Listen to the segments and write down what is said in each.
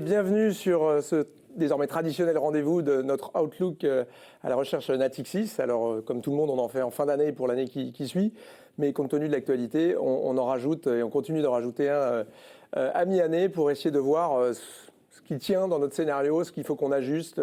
bienvenue sur ce désormais traditionnel rendez-vous de notre Outlook à la recherche Natixis. Alors, comme tout le monde, on en fait en fin d'année pour l'année qui suit, mais compte tenu de l'actualité, on en rajoute et on continue d'en rajouter un à mi-année pour essayer de voir ce qui tient dans notre scénario, ce qu'il faut qu'on ajuste.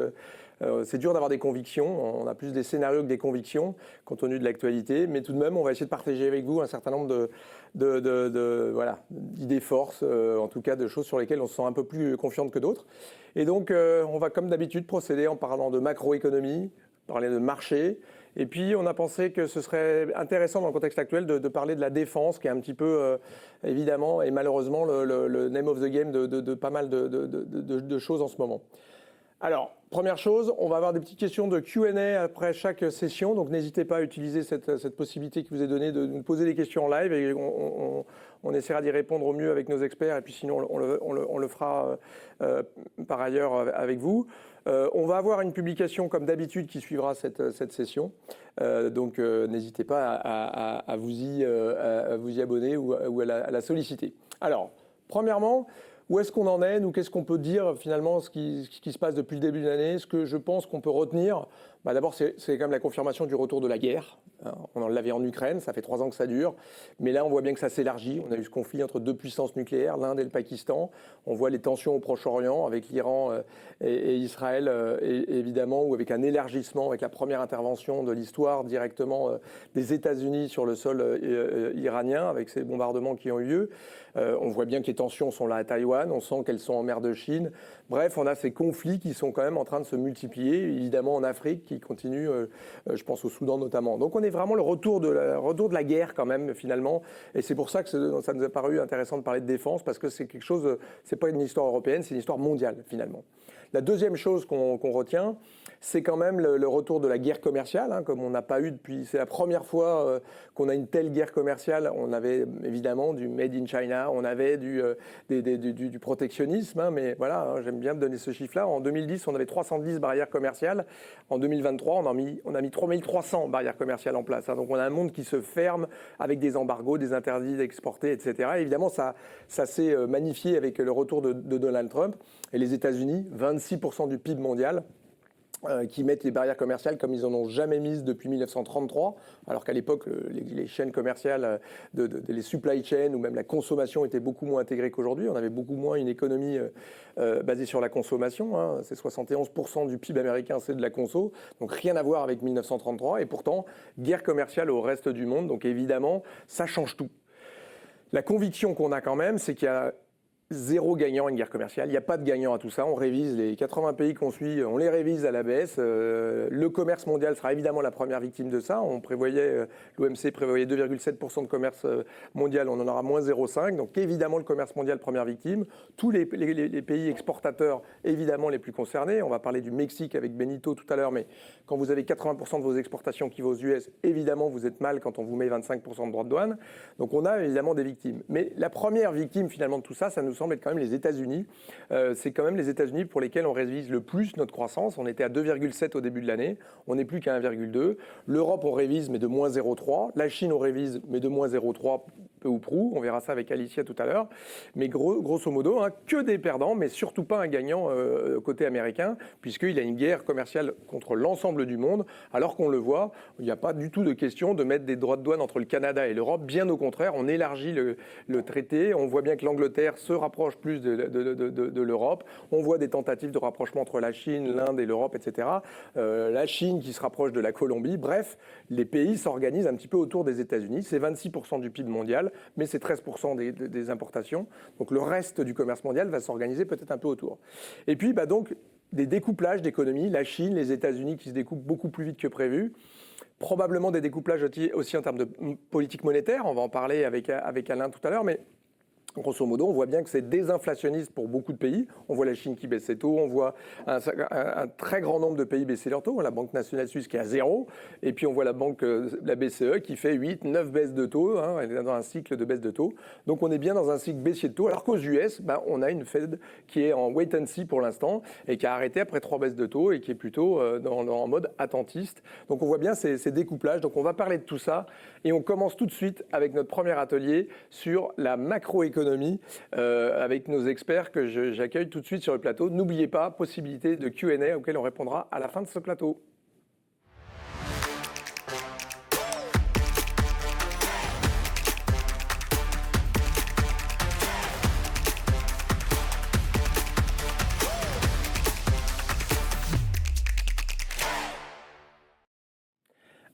C'est dur d'avoir des convictions, on a plus des scénarios que des convictions compte tenu de l'actualité, mais tout de même on va essayer de partager avec vous un certain nombre d'idées forces, en tout cas de choses sur lesquelles on se sent un peu plus confiante que d'autres. Et donc on va comme d'habitude procéder en parlant de macroéconomie, parler de marché, et puis on a pensé que ce serait intéressant dans le contexte actuel de parler de la défense qui est un petit peu évidemment et malheureusement le name of the game de pas mal de choses en ce moment. Alors, première chose, on va avoir des petites questions de Q&A après chaque session, donc n'hésitez pas à utiliser cette possibilité qui vous est donnée de nous poser des questions en live et on essaiera d'y répondre au mieux avec nos experts et puis sinon on le fera par ailleurs avec vous. On va avoir une publication comme d'habitude qui suivra cette session, donc n'hésitez pas à vous y abonner ou à la solliciter. Alors, premièrement, où est-ce qu'on en est? Nous, qu'est-ce qu'on peut dire finalement, ce qui se passe depuis le début de l'année? Ce que je pense qu'on peut retenir, d'abord, c'est quand même la confirmation du retour de la guerre. On en l'avait en Ukraine, ça fait 3 ans que ça dure. Mais là, on voit bien que ça s'élargit. On a eu ce conflit entre 2 puissances nucléaires, l'Inde et le Pakistan. On voit les tensions au Proche-Orient avec l'Iran et Israël, évidemment, ou avec un élargissement, avec la première intervention de l'histoire directement des États-Unis sur le sol iranien, avec ces bombardements qui ont eu lieu. On voit bien que les tensions sont là à Taïwan, on sent qu'elles sont en mer de Chine. Bref, on a ces conflits qui sont quand même en train de se multiplier, évidemment en Afrique, qui continue, je pense au Soudan notamment. Donc on est vraiment le retour de la guerre quand même finalement, et c'est pour ça que ça nous a paru intéressant de parler de défense, parce que c'est quelque chose, c'est pas une histoire européenne, c'est une histoire mondiale finalement. La deuxième chose qu'on retient, c'est quand même le retour de la guerre commerciale, comme on n'a pas eu depuis, c'est la première fois qu'on a une telle guerre commerciale. On avait évidemment du Made in China, on avait du protectionnisme, mais voilà, j'aime bien donner ce chiffre-là. En 2010, on avait 310 barrières commerciales. En 2023, on a mis 3300 barrières commerciales en place. Donc on a un monde qui se ferme avec des embargos, des interdits d'exporter, etc. Et évidemment, ça s'est magnifié avec le retour de Donald Trump et les États-Unis, 26% du PIB mondial. Qui mettent les barrières commerciales comme ils n'en ont jamais mises depuis 1933, alors qu'à l'époque, les chaînes commerciales, les supply chains ou même la consommation étaient beaucoup moins intégrées qu'aujourd'hui. On avait beaucoup moins une économie basée sur la consommation. C'est 71% du PIB américain, c'est de la conso, donc rien à voir avec 1933. Et pourtant, guerre commerciale au reste du monde, donc évidemment, ça change tout. La conviction qu'on a quand même, c'est qu'il y a zéro gagnant à une guerre commerciale. Il n'y a pas de gagnant à tout ça. On révise les 80 pays qu'on suit, on les révise à la baisse. Le commerce mondial sera évidemment la première victime de ça. L'OMC prévoyait 2,7% de commerce mondial, on en aura moins 0,5. Donc évidemment le commerce mondial première victime. Tous les pays exportateurs évidemment les plus concernés. On va parler du Mexique avec Benito tout à l'heure, mais quand vous avez 80% de vos exportations qui vont aux US, évidemment vous êtes mal quand on vous met 25% de droits de douane. Donc on a évidemment des victimes. Mais la première victime finalement de tout ça, ça nous semble être quand même les États-Unis. C'est quand même les États-Unis pour lesquels on révise le plus notre croissance. On était à 2,7 au début de l'année, on n'est plus qu'à 1,2. L'Europe, on révise, mais de moins 0,3. La Chine, on révise, mais de moins 0,3, peu ou prou. On verra ça avec Alicia tout à l'heure. Mais grosso modo, que des perdants, mais surtout pas un gagnant côté américain, puisqu'il y a une guerre commerciale contre l'ensemble du monde, alors qu'on le voit, il n'y a pas du tout de question de mettre des droits de douane entre le Canada et l'Europe. Bien au contraire, on élargit le traité. On voit bien que l'Angleterre se rapproche plus de l'Europe. On voit des tentatives de rapprochement entre la Chine, l'Inde et l'Europe, etc. La Chine qui se rapproche de la Colombie. Bref, les pays s'organisent un petit peu autour des États-Unis. C'est 26% du PIB mondial, mais c'est 13% des importations. Donc le reste du commerce mondial va s'organiser peut-être un peu autour. Et puis donc des découplages d'économies. La Chine, les États-Unis qui se découpent beaucoup plus vite que prévu. Probablement des découplages aussi en termes de politique monétaire. On va en parler avec Alain tout à l'heure, mais grosso modo, on voit bien que c'est désinflationniste pour beaucoup de pays. On voit la Chine qui baisse ses taux, on voit un très grand nombre de pays baisser leurs taux. La Banque nationale suisse qui est à 0, et puis on voit la BCE qui fait 8, 9 baisses de taux. Elle est dans un cycle de baisse de taux. Donc on est bien dans un cycle baissier de taux, alors qu'aux US, on a une Fed qui est en wait and see pour l'instant, et qui a arrêté après 3 baisses de taux, et qui est plutôt en mode attentiste. Donc on voit bien ces découplages. Donc on va parler de tout ça, et on commence tout de suite avec notre premier atelier sur la macroéconomie économie avec nos experts que j'accueille tout de suite sur le plateau. N'oubliez pas, possibilité de Q&A auquel on répondra à la fin de ce plateau.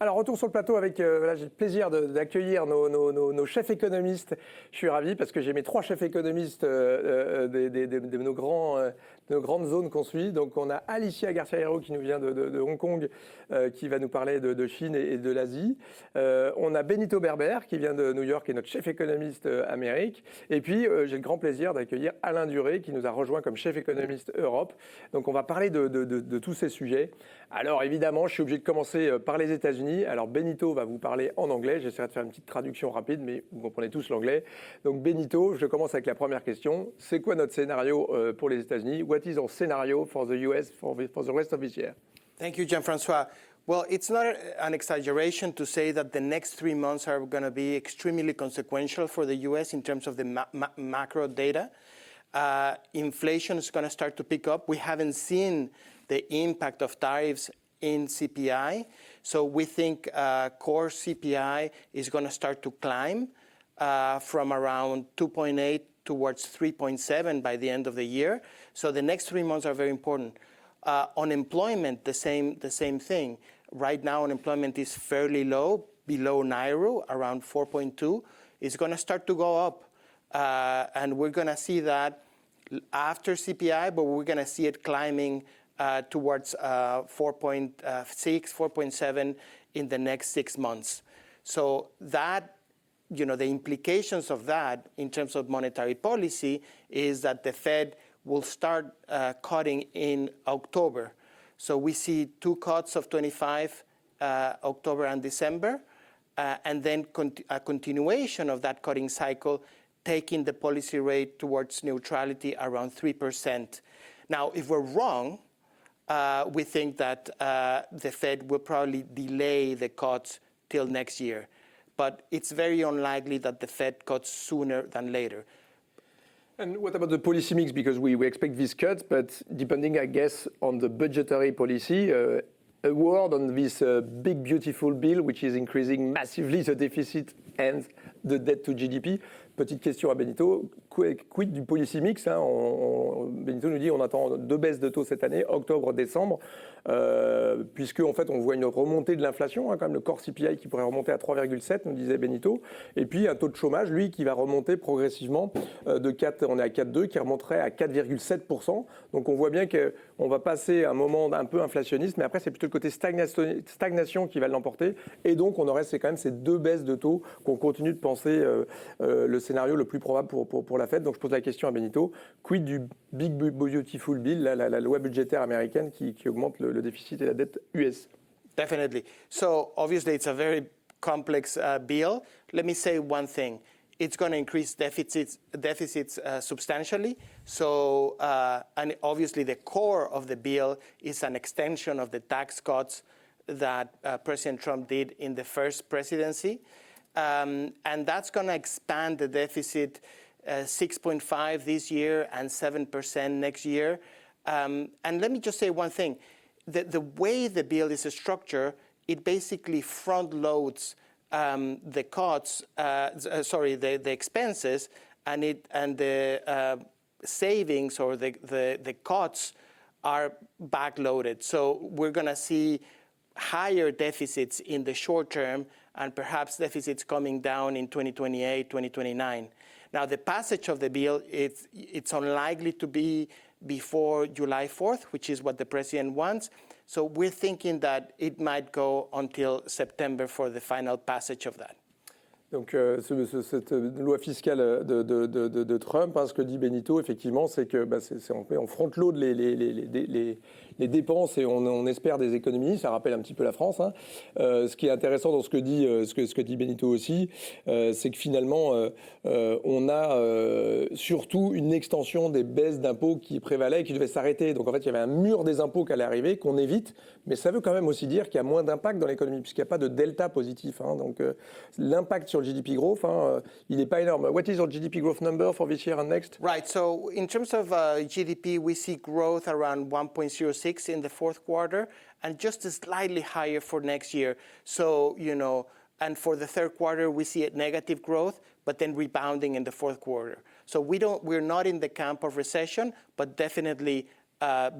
Alors, retour sur le plateau avec, j'ai le plaisir d'accueillir nos chefs économistes. Je suis ravi parce que j'ai mes 3 chefs économistes de nos grandes zones qu'on suit. Donc, on a Alicia Garcia-Hierro qui nous vient de Hong Kong, qui va nous parler de Chine et de l'Asie. On a Benito Berber qui vient de New York et notre chef économiste Amérique. Et puis, j'ai le grand plaisir d'accueillir Alain Duré qui nous a rejoint comme chef économiste Europe. Donc, on va parler de tous ces sujets. Alors, évidemment, je suis obligé de commencer par les États-Unis. Alors Benito va vous parler en anglais, j'essaierai de faire une petite traduction rapide, mais vous comprenez tous l'anglais. Donc Benito, je commence avec la première question. C'est quoi notre scénario pour les États-Unis? What is our scenario for the US for the rest of this year? Thank you, Jean-François. Well, it's not an exaggeration to say that the next 3 months are going to be extremely consequential for the US in terms of the macro data. Inflation is going to start to pick up. We haven't seen the impact of tariffs in CPI. So we think core CPI is going to start to climb from around 2.8 towards 3.7 by the end of the year. So the next 3 months are very important. Unemployment, the same thing. Right now, unemployment is fairly low, below Nauru, around 4.2. It's going to start to go up. And we're going to see that after CPI, but we're going to see it climbing towards 4.6, 4.7 in the next 6 months. So that, the implications of that in terms of monetary policy is that the Fed will start cutting in October. So we see 2 cuts of 25, October and December, and then a continuation of that cutting cycle, taking the policy rate towards neutrality around 3%. Now, if we're wrong, we think that the Fed will probably delay the cuts till next year. But it's very unlikely that the Fed cuts sooner than later. And what about the policy mix? Because we expect these cuts, but depending, I guess, on the budgetary policy, a word on this big, beautiful bill, which is increasing massively the deficit and the debt to GDP. Petite question à Benito, quid du policy mix, hein? Benito nous dit on attend 2 baisses de taux cette année, octobre, décembre, puisque en fait on voit une remontée de l'inflation, hein, quand même le core CPI qui pourrait remonter à 3,7, nous disait Benito, et puis un taux de chômage, lui, qui va remonter progressivement de 4, on est à 4,2, qui remonterait à 4,7%. Donc on voit bien qu'on va passer un moment un peu inflationniste, mais après c'est plutôt le côté stagnation qui va l'emporter, et donc on aurait quand même ces 2 baisses de taux qu'on continue de penser le scénario le plus probable pour la Fed. Donc je pose la question à Benito, quid du Big Beautiful Bill, la loi budgétaire américaine qui augmente le déficit et la dette US? Definitely. So obviously it's a very complex bill. Let me say one thing. It's going to increase deficits substantially. So, and obviously the core of the bill is an extension of the tax cuts that President Trump did in the first presidency. And that's going to expand the deficit 6.5 this year and 7% next year. And let me just say one thing. The way the bill is structured, it basically front loads the cuts, the expenses, and the savings or the cuts are backloaded. So we're going to see higher deficits in the short term and perhaps deficits coming down in 2028, 2029. Now, the passage of the bill, it's unlikely to be before July 4th, which is what the president wants. So we're thinking that it might go until September for the final passage of that. Donc cette loi fiscale de Trump, hein, ce que dit Benito, effectivement, c'est que on front-load les dépenses et on espère des économies. Ça rappelle un petit peu la France. Hein. Ce qui est intéressant dans ce que dit Benito aussi, c'est que finalement, on a surtout une extension des baisses d'impôts qui prévalaient et qui devaient s'arrêter. Donc en fait, il y avait un mur des impôts qui allait arriver, qu'on évite. Mais ça veut quand même aussi dire qu'il y a moins d'impact dans l'économie, puisqu'il n'y a pas de delta positif. Hein. Donc l'impact sur le GDP growth, hein, il n'est pas énorme. What is your GDP growth number for this year and next? Right. So in terms of GDP, we see growth around 1.06 in the fourth quarter, and just slightly higher for next year. So, and for the third quarter, we see a negative growth, but then rebounding in the fourth quarter. So we're not in the camp of recession, but definitely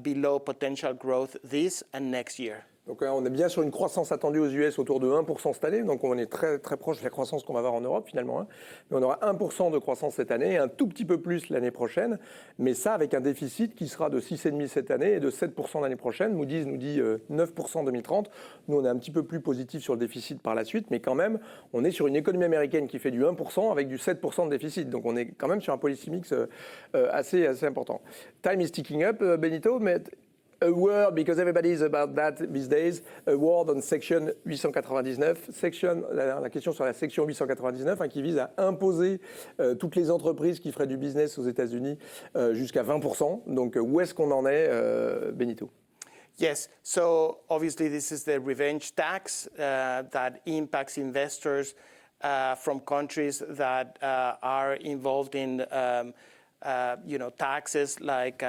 below potential growth this and next year. Donc on est bien sur une croissance attendue aux US autour de 1% cette année, donc on est très, très proche de la croissance qu'on va avoir en Europe finalement. Hein. Mais on aura 1% de croissance cette année, un tout petit peu plus l'année prochaine, mais ça avec un déficit qui sera de 6,5% cette année et de 7% l'année prochaine. Moody's nous dit 9% en 2030. Nous on est un petit peu plus positif sur le déficit par la suite, mais quand même on est sur une économie américaine qui fait du 1% avec du 7% de déficit. Donc on est quand même sur un policy mix assez important. Time is ticking up, Benito, mais a word, because everybody is about that these days, a word on Section 899. La question sur la Section 899 hein, qui vise à imposer toutes les entreprises qui feraient du business aux États-Unis jusqu'à 20%. Donc où est-ce qu'on en est, Benito? Yes, so obviously this is the revenge tax that impacts investors from countries that are involved in taxes like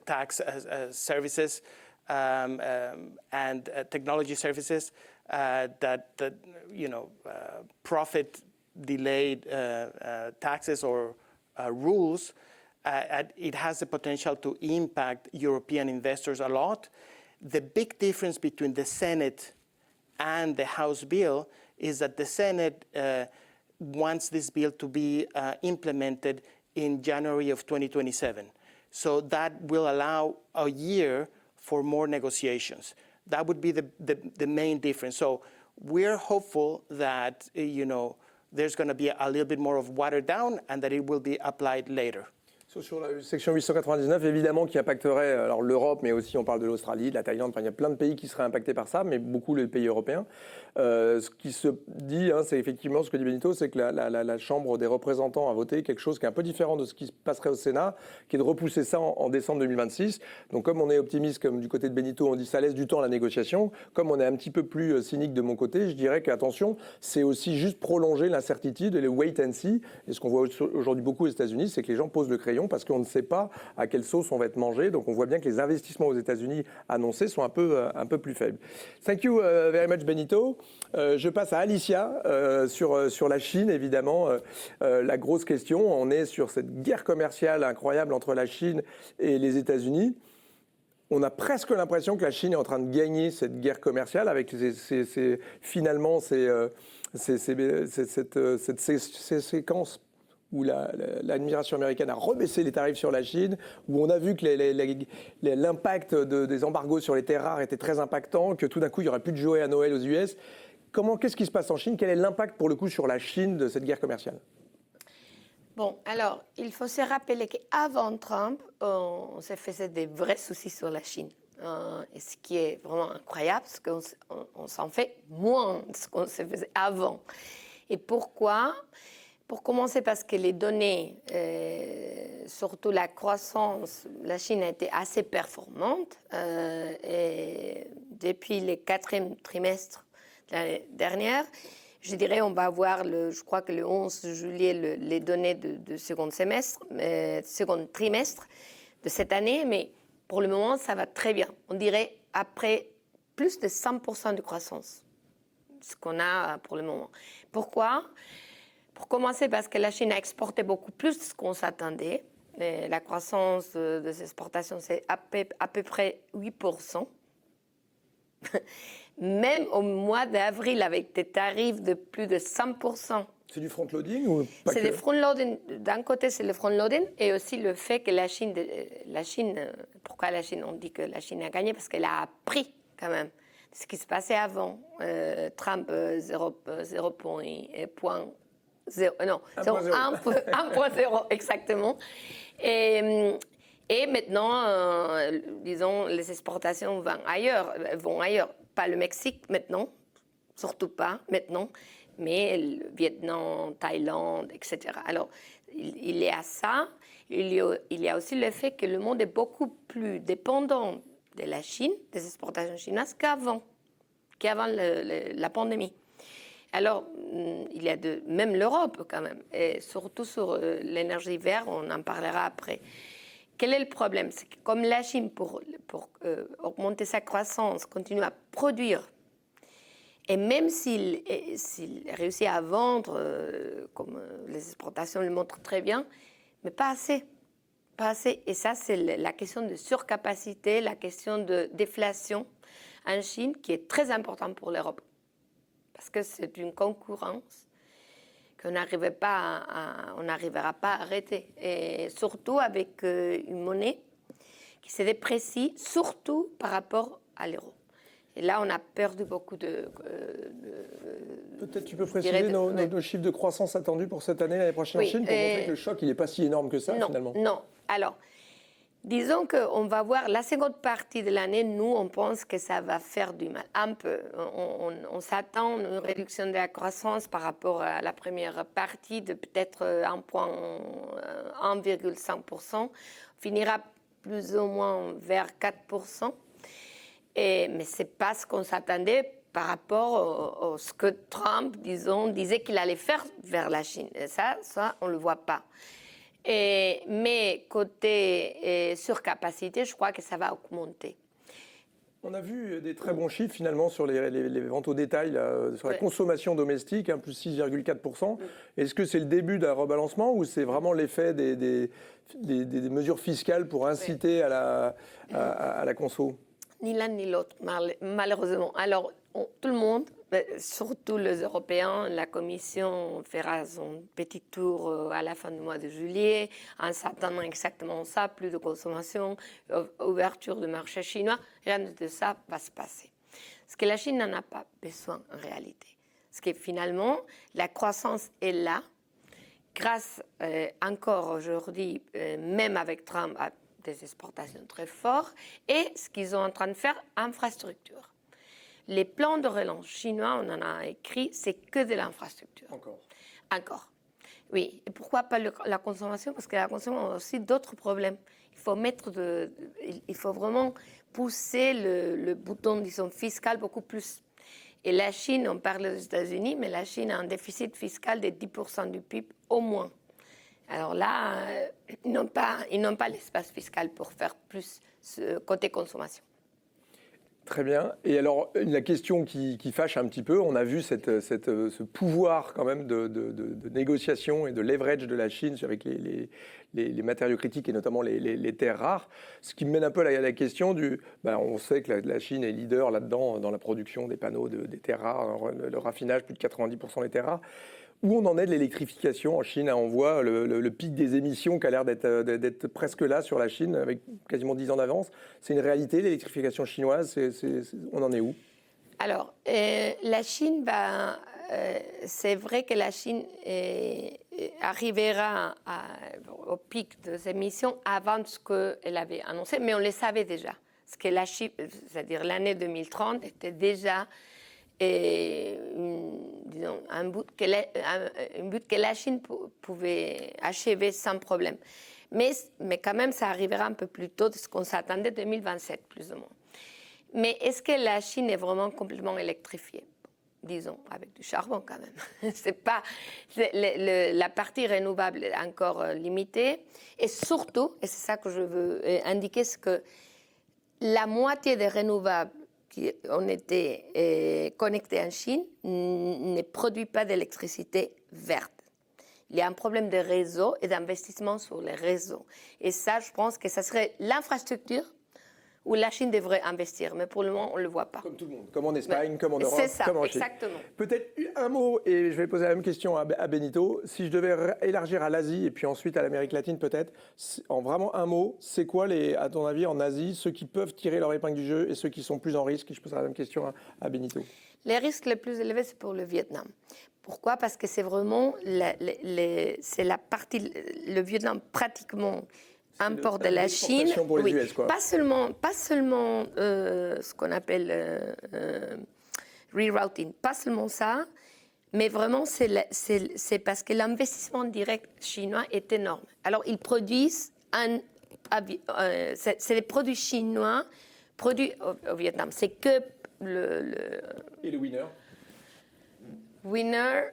tax services and technology services that profit delayed taxes or rules. It has the potential to impact European investors a lot. The big difference between the Senate and the House bill is that the Senate wants this bill to be implemented in January of 2027. So that will allow a year for more negotiations. That would be the main difference. So we're hopeful that there's going to be a little bit more of watered down and that it will be applied later. Sur la section 899, évidemment, qui impacterait alors l'Europe, mais aussi on parle de l'Australie, de la Thaïlande, enfin, il y a plein de pays qui seraient impactés par ça, mais beaucoup les pays européens. Ce qui se dit, hein, c'est effectivement ce que dit Benito, c'est que la Chambre des représentants a voté quelque chose qui est un peu différent de ce qui se passerait au Sénat, qui est de repousser ça en décembre 2026. Donc comme on est optimiste, comme du côté de Benito, on dit ça laisse du temps à la négociation. Comme on est un petit peu plus cynique de mon côté, je dirais qu'attention, c'est aussi juste prolonger l'incertitude et le wait and see. Et ce qu'on voit aujourd'hui beaucoup aux États-Unis, c'est que les gens posent le crayon parce qu'on ne sait pas à quelle sauce on va être mangé. Donc on voit bien que les investissements aux États-Unis annoncés sont un peu plus faibles. Thank you very much, Benito. Je passe à Alicia sur la Chine, évidemment. La grosse question, on est sur cette guerre commerciale incroyable entre la Chine et les États-Unis. On a presque l'impression que la Chine est en train de gagner cette guerre commerciale avec finalement cette séquence où l'administration américaine a rebaissé les tarifs sur la Chine, où on a vu que l'impact des embargos sur les terres rares était très impactant, que tout d'un coup il n'y aurait plus de jouets à Noël aux US. Qu'est-ce qui se passe en Chine? Quel est l'impact pour le coup sur la Chine de cette guerre commerciale? Bon, alors, il faut se rappeler qu'avant Trump, on se faisait des vrais soucis sur la Chine. Et ce qui est vraiment incroyable, c'est qu'on s'en fait moins de ce qu'on se faisait avant. Et pourquoi? Pour commencer, parce que les données, surtout la croissance, la Chine a été assez performante. Et depuis le 4e trimestre de l'année dernière, je dirais on va avoir, je crois que le 11 juillet, les données de second trimestre de cette année. Mais pour le moment, ça va très bien. On dirait après plus de 100% de croissance, ce qu'on a pour le moment. Pourquoi? Pour commencer, parce que la Chine a exporté beaucoup plus de ce qu'on s'attendait. La croissance des exportations, c'est à peu près 8%. Même au mois d'avril, avec des tarifs de plus de 100%. C'est du front-loading ou pas? C'est le front-loading. D'un côté, c'est le front-loading et aussi le fait que la Chine, pourquoi la Chine? On dit que la Chine a gagné parce qu'elle a appris quand même ce qui se passait avant. Trump 1.0 exactement. Et maintenant, disons, les exportations vont ailleurs. Pas le Mexique maintenant, surtout pas maintenant, mais le Vietnam, Thaïlande, etc. Alors, il y a ça. Il y a aussi le fait que le monde est beaucoup plus dépendant de la Chine, des exportations chinoises, qu'avant la pandémie. Alors, il y a même l'Europe quand même, et surtout sur l'énergie verte, on en parlera après. Quel est le problème? C'est que comme la Chine, pour augmenter sa croissance, continue à produire, et même s'il réussit à vendre, comme les exportations le montrent très bien, mais pas assez. Pas assez. Et ça, c'est la question de surcapacité, la question de déflation en Chine, qui est très importante pour l'Europe. Parce que c'est une concurrence qu'on n'arrivera pas à arrêter. Et surtout avec une monnaie qui se déprécie, surtout par rapport à l'euro. Et là, on a perdu beaucoup de... Peut-être tu peux préciser nos chiffres de croissance attendus pour cette année, l'année prochaine en Chine, pour montrer que le choc, il n'est pas si énorme que ça, finalement. Non. Alors, disons qu'on va voir la seconde partie de l'année, nous, on pense que ça va faire du mal, un peu. On s'attend à une réduction de la croissance par rapport à la première partie de peut-être 1,5%. On finira plus ou moins vers 4%. Mais ce n'est pas ce qu'on s'attendait par rapport à ce que Trump, disait qu'il allait faire vers la Chine. Et ça on ne le voit pas. Mais côté surcapacité, je crois que ça va augmenter. On a vu des très bons chiffres finalement sur les ventes au détail, là, sur la consommation domestique, plus 6,4%. Est-ce que c'est le début d'un rebalancement ou c'est vraiment l'effet des mesures fiscales pour inciter à la conso? Ni l'un ni l'autre, malheureusement. Alors, tout le monde, surtout les Européens, la Commission fera son petit tour à la fin du mois de juillet, en s'attendant exactement à ça, plus de consommation, ouverture du marché chinois. Rien de ça va se passer. Parce que la Chine n'en a pas besoin en réalité. Parce que finalement, la croissance est là, grâce encore aujourd'hui, même avec Trump, à des exportations très fortes, et ce qu'ils sont en train de faire, infrastructure. Les plans de relance chinois, on en a écrit, c'est que de l'infrastructure. Encore. Oui. Et pourquoi pas la consommation? Parce que la consommation a aussi d'autres problèmes. Il faut vraiment pousser le bouton, disons, fiscal beaucoup plus. Et la Chine, on parle des États-Unis, mais la Chine a un déficit fiscal de 10% du PIB au moins. Alors là, ils n'ont pas l'espace fiscal pour faire plus côté consommation. Très bien. Et alors, la question qui fâche un petit peu, on a vu ce pouvoir quand même de négociation et de leverage de la Chine avec les matériaux critiques et notamment les terres rares. Ce qui me mène un peu à la question on sait que la Chine est leader là-dedans dans la production des panneaux des terres rares, le raffinage, plus de 90% des terres rares. Où on en est de l'électrification en Chine? On voit le pic des émissions qui a l'air d'être presque là sur la Chine, avec quasiment 10 ans d'avance. C'est une réalité, l'électrification chinoise, on en est où? Alors, la Chine c'est vrai que la Chine arrivera au pic des émissions avant ce qu'elle avait annoncé, mais on le savait déjà. Parce que c'est-à-dire l'année 2030 était déjà... disons, un but que la Chine pouvait achever sans problème. Mais quand même, ça arrivera un peu plus tôt de ce qu'on s'attendait, 2027 plus ou moins. Mais est-ce que la Chine est vraiment complètement électrifiée? Disons, avec du charbon quand même. La partie renouvelable est encore limitée. Et surtout, et c'est ça que je veux indiquer, c'est que la moitié des renouvelables qui ont été connectés en Chine ne produit pas d'électricité verte. Il y a un problème de réseau et d'investissement sur les réseaux. Et ça, je pense que ça serait l'infrastructure où la Chine devrait investir. Mais pour le moment, on ne le voit pas. Comme tout le monde, comme en Espagne, comme en Europe, c'est ça, comme en Chine. Exactement. Peut-être un mot, et je vais poser la même question à Benito. Si je devais élargir à l'Asie et puis ensuite à l'Amérique latine peut-être, en vraiment un mot, c'est quoi, à ton avis, en Asie, ceux qui peuvent tirer leur épingle du jeu et ceux qui sont plus en risque? Je poserai la même question à Benito. Les risques les plus élevés, c'est pour le Vietnam. Pourquoi? Parce que c'est vraiment c'est la partie, le Vietnam pratiquement importe de la Chine. Pour les US, quoi. Pas seulement ce qu'on appelle rerouting, pas seulement ça, mais vraiment c'est parce que l'investissement direct chinois est énorme. Alors ils produisent c'est des produits chinois produits au Vietnam. C'est que Et le winner? Winner,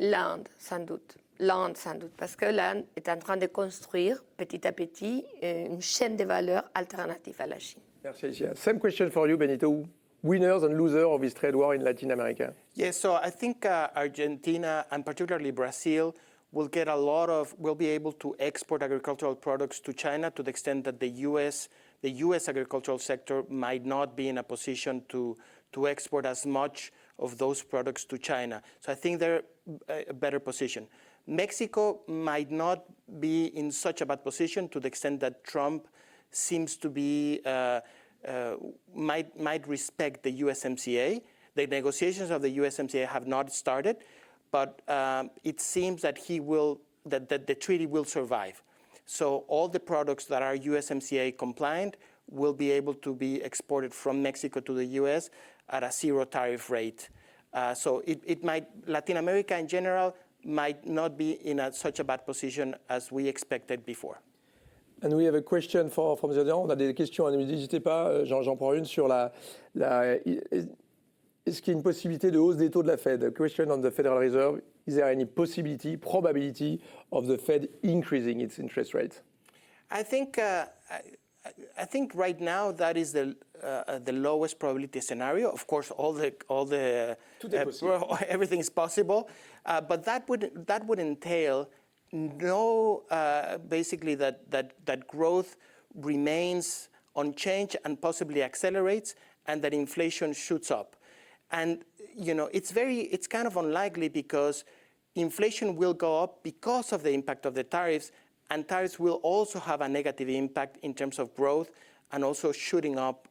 l'Inde, sans doute. L'Inde, sans doute, parce que l'Inde est en train de construire petit à petit une chaîne de valeur alternative à la Chine. Merci Alicia. Same question for you, Benito. Winners and losers of this trade war in Latin America? Yes, so I think Argentina and particularly Brazil will be able to export agricultural products to China to the extent that the U.S. agricultural sector might not be in a position to export as much of those products to China. So I think they're a better position. Mexico might not be in such a bad position to the extent that Trump seems to be might respect the USMCA. The negotiations of the USMCA have not started, but it seems that that the treaty will survive. So all the products that are USMCA compliant will be able to be exported from Mexico to the US at a zero tariff rate. So Latin America in general might not be in such a bad position as we expected before. And we have a question from the audience. On a des questions, n'hésitez pas, j'en prends une sur est-ce qu'il y a une possibilité de hausse des taux de la Fed? A question on the Federal Reserve. Is there any probability of the Fed increasing its interest rates? I think right now that is the lowest probability scenario. Of course, everything is possible, but that would entail basically that growth remains unchanged and possibly accelerates, and that inflation shoots up. And it's kind of unlikely because inflation will go up because of the impact of the tariffs, and tariffs will also have a negative impact in terms of growth and also shooting up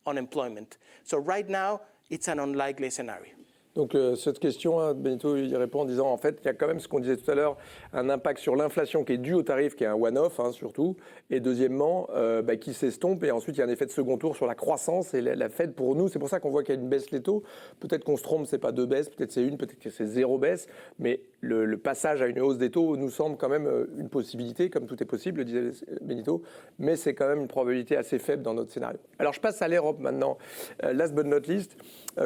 unemployment. So right now, it's an unlikely scenario. Donc cette question, Benito y répond en disant en fait il y a quand même ce qu'on disait tout à l'heure, un impact sur l'inflation qui est dû au tarif, qui est un one-off surtout, et deuxièmement qui s'estompe, et ensuite il y a un effet de second tour sur la croissance et la Fed pour nous, c'est pour ça qu'on voit qu'il y a une baisse des taux. Peut-être qu'on se trompe, c'est pas deux baisses, peut-être c'est une, peut-être que c'est zéro baisse, mais le passage à une hausse des taux nous semble quand même une possibilité, comme tout est possible, le disait Benito, mais c'est quand même une probabilité assez faible dans notre scénario. Alors je passe à l'Europe maintenant, last but not least.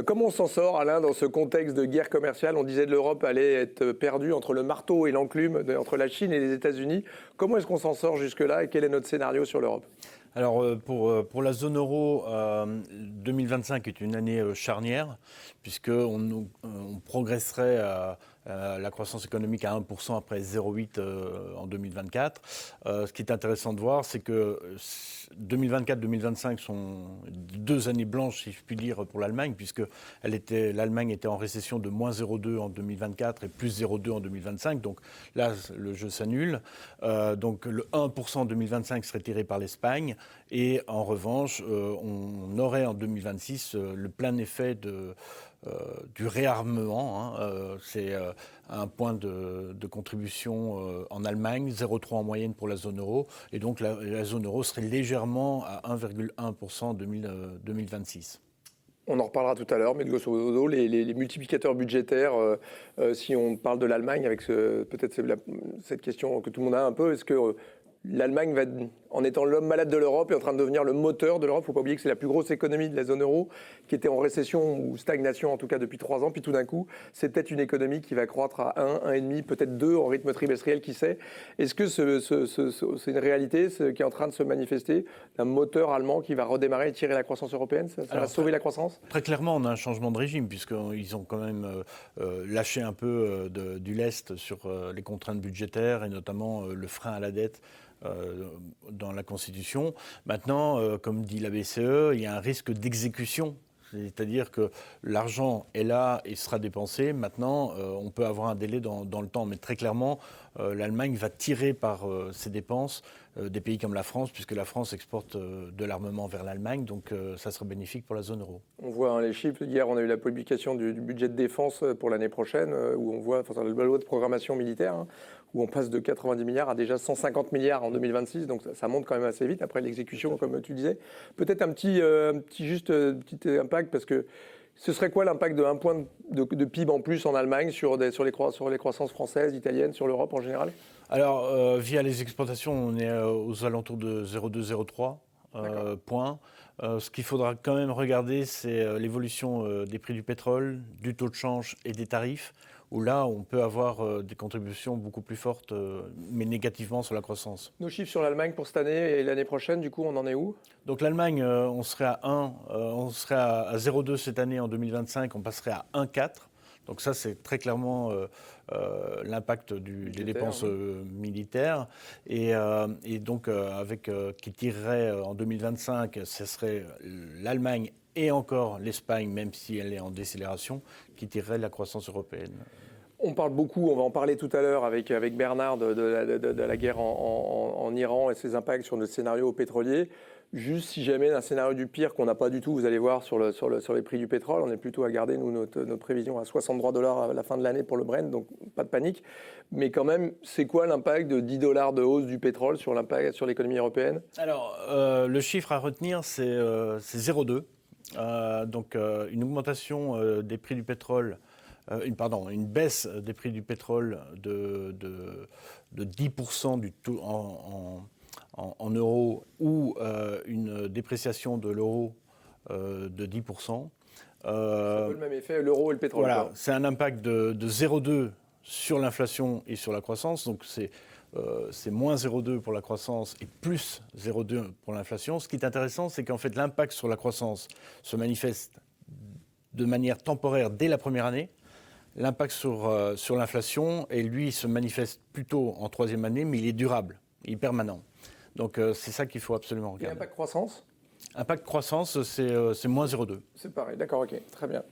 Comment on s'en sort, Alain, dans ce contexte de guerre commerciale? On disait que l'Europe allait être perdue entre le marteau et l'enclume, entre la Chine et les États-Unis. Comment est-ce qu'on s'en sort jusque-là et quel est notre scénario sur l'Europe? Alors pour la zone euro, 2025 est une année charnière, puisqu'on progresserait la croissance économique à 1% après 0,8 en 2024. Ce qui est intéressant de voir, c'est que 2024-2025 sont deux années blanches, si je puis dire, pour l'Allemagne, puisque l'Allemagne était en récession de moins 0,2 en 2024 et plus 0,2 en 2025. Donc là, le jeu s'annule. Donc le 1% en 2025 serait tiré par l'Espagne. Et en revanche, on aurait en 2026 le plein effet du réarmement. C'est un point de contribution en Allemagne, 0,3 en moyenne pour la zone euro. Et donc la zone euro serait légèrement à 1,1% en 2026. On en reparlera tout à l'heure, mais grosso modo, les multiplicateurs budgétaires, si on parle de l'Allemagne, avec peut-être cette question que tout le monde a un peu, est-ce que l'Allemagne va, en étant l'homme malade de l'Europe, est en train de devenir le moteur de l'Europe? Il ne faut pas oublier que c'est la plus grosse économie de la zone euro, qui était en récession ou stagnation en tout cas depuis 3 ans. Puis tout d'un coup, c'est peut-être une économie qui va croître à 1, 1,5, peut-être 2 en rythme trimestriel, qui sait. Est-ce que c'est une réalité qui est en train de se manifester, d'un moteur allemand qui va redémarrer et tirer la croissance européenne? Ça va sauver la croissance? Très clairement, on a un changement de régime, puisqu'ils ont quand même lâché un peu du lest sur les contraintes budgétaires et notamment le frein à la dette dans la Constitution. Maintenant, comme dit la BCE, il y a un risque d'exécution. C'est-à-dire que l'argent est là et sera dépensé. Maintenant, on peut avoir un délai dans le temps. Mais très clairement, l'Allemagne va tirer par ses dépenses des pays comme la France, puisque la France exporte de l'armement vers l'Allemagne. Donc, ça sera bénéfique pour la zone euro. On voit les chiffres. Hier, on a eu la publication du budget de défense pour l'année prochaine, où on voit la loi de programmation militaire, où on passe de 90 milliards à déjà 150 milliards en 2026. Donc, ça monte quand même assez vite après l'exécution, comme tu disais. Peut-être un petit impact, parce que ce serait quoi l'impact de 1 point de PIB en plus en Allemagne sur les croissances françaises, italiennes, sur l'Europe en général? Alors, via les exportations, on est aux alentours de 0,2, 0,3. point. Ce qu'il faudra quand même regarder, c'est l'évolution des prix du pétrole, du taux de change et des tarifs, où là, on peut avoir des contributions beaucoup plus fortes, mais négativement sur la croissance. Nos chiffres sur l'Allemagne pour cette année et l'année prochaine, du coup, on en est où? Donc l'Allemagne, on serait à 1, on serait à 0,2 cette année, en 2025, on passerait à 1,4. Donc ça, c'est très clairement l'impact des dépenses militaires. Et donc, qui tirerait en 2025, ce serait l'Allemagne et encore l'Espagne, même si elle est en décélération, qui tirerait la croissance européenne. On parle beaucoup, on va en parler tout à l'heure avec Bernard de la guerre en Iran et ses impacts sur notre scénario pétrolier. Juste si jamais un scénario du pire qu'on n'a pas du tout, vous allez voir sur les prix du pétrole, on est plutôt à garder nous, notre prévision à $63 à la fin de l'année pour le Brent, donc pas de panique. Mais quand même, c'est quoi l'impact de $10 de hausse du pétrole sur l'économie européenne? Alors, le chiffre à retenir, c'est 0,2. Donc une augmentation des prix du pétrole, une baisse des prix du pétrole de 10% du tout en euros ou une dépréciation de l'euro de 10%. Ça vaut le même effet, l'euro et le pétrole. Voilà, c'est un impact de 0,2 sur l'inflation et sur la croissance. Donc c'est moins 0,2 pour la croissance et plus 0,2 pour l'inflation. Ce qui est intéressant, c'est qu'en fait l'impact sur la croissance se manifeste de manière temporaire dès la première année. L'impact sur l'inflation, et lui, se manifeste plutôt en troisième année, mais il est durable, il est permanent. Donc c'est ça qu'il faut absolument regarder. Et l'impact croissance? Impact croissance, c'est moins 0,2. C'est pareil, d'accord, ok, très bien.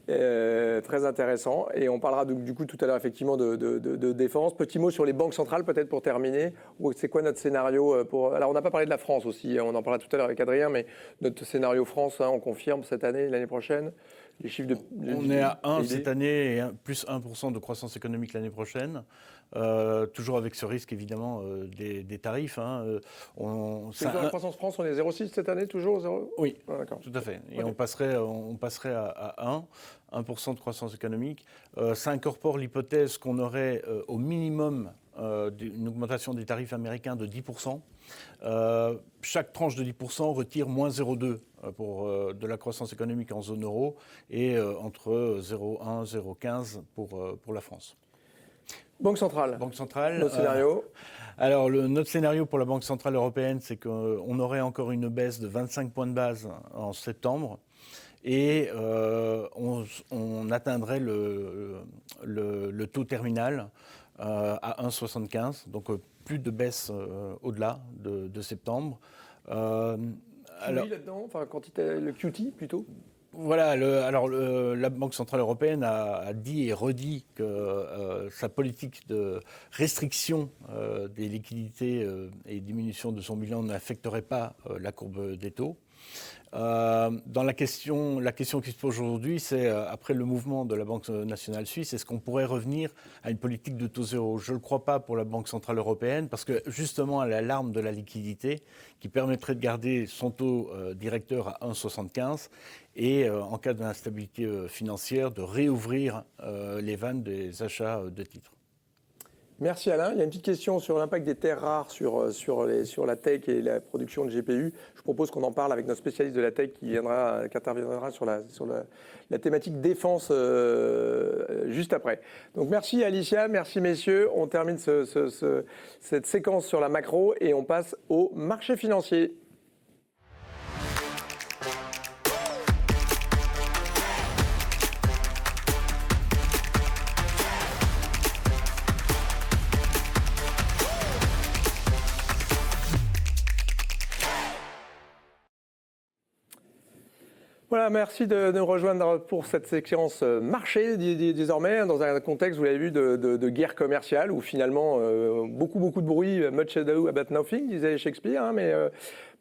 Très intéressant. Et on parlera du coup tout à l'heure effectivement de défense. Petit mot sur les banques centrales peut-être pour terminer. C'est quoi notre scénario pour... Alors on n'a pas parlé de la France aussi, on en parlera tout à l'heure avec Adrien, mais notre scénario France, on confirme cette année, l'année prochaine? Les chiffres on est à 1 cette année et plus 1% de croissance économique l'année prochaine. Toujours avec ce risque évidemment des tarifs. Sur la croissance France, on est 0,6 cette année, toujours 0? Oui, d'accord. Tout à fait. Et on passerait à 1% de croissance économique. Ça incorpore l'hypothèse qu'on aurait au minimum une augmentation des tarifs américains de 10%. Chaque tranche de 10% retire moins 0,2 pour de la croissance économique en zone euro et entre 0,1 et 0,15 pour la France. Banque centrale. Notre scénario. Alors, notre scénario pour la Banque centrale européenne, c'est qu'on aurait encore une baisse de 25 points de base en septembre et on atteindrait le taux terminal à 1,75, donc plus de baisse au-delà de septembre. Là-dedans, enfin, le QT plutôt. Voilà, la Banque centrale européenne a dit et redit que sa politique de restriction des liquidités et diminution de son bilan n'affecterait pas la courbe des taux. Dans la question qui se pose aujourd'hui, c'est après le mouvement de la Banque nationale suisse, est-ce qu'on pourrait revenir à une politique de taux zéro? Je ne le crois pas pour la Banque centrale européenne parce que justement elle a l'arme de la liquidité qui permettrait de garder son taux directeur à 1,75 et en cas d'instabilité financière de réouvrir les vannes des achats de titres. Merci Alain. Il y a une petite question sur l'impact des terres rares sur la tech et la production de GPU. Je propose qu'on en parle avec notre spécialiste de la tech qui interviendra sur la thématique défense juste après. Donc merci Alicia, merci messieurs. On termine cette séquence sur la macro et on passe au marché financier. Voilà, merci de nous rejoindre pour cette séquence marché désormais, dans un contexte, vous l'avez vu, de guerre commerciale où finalement beaucoup de bruit, much ado about nothing, disait Shakespeare, mais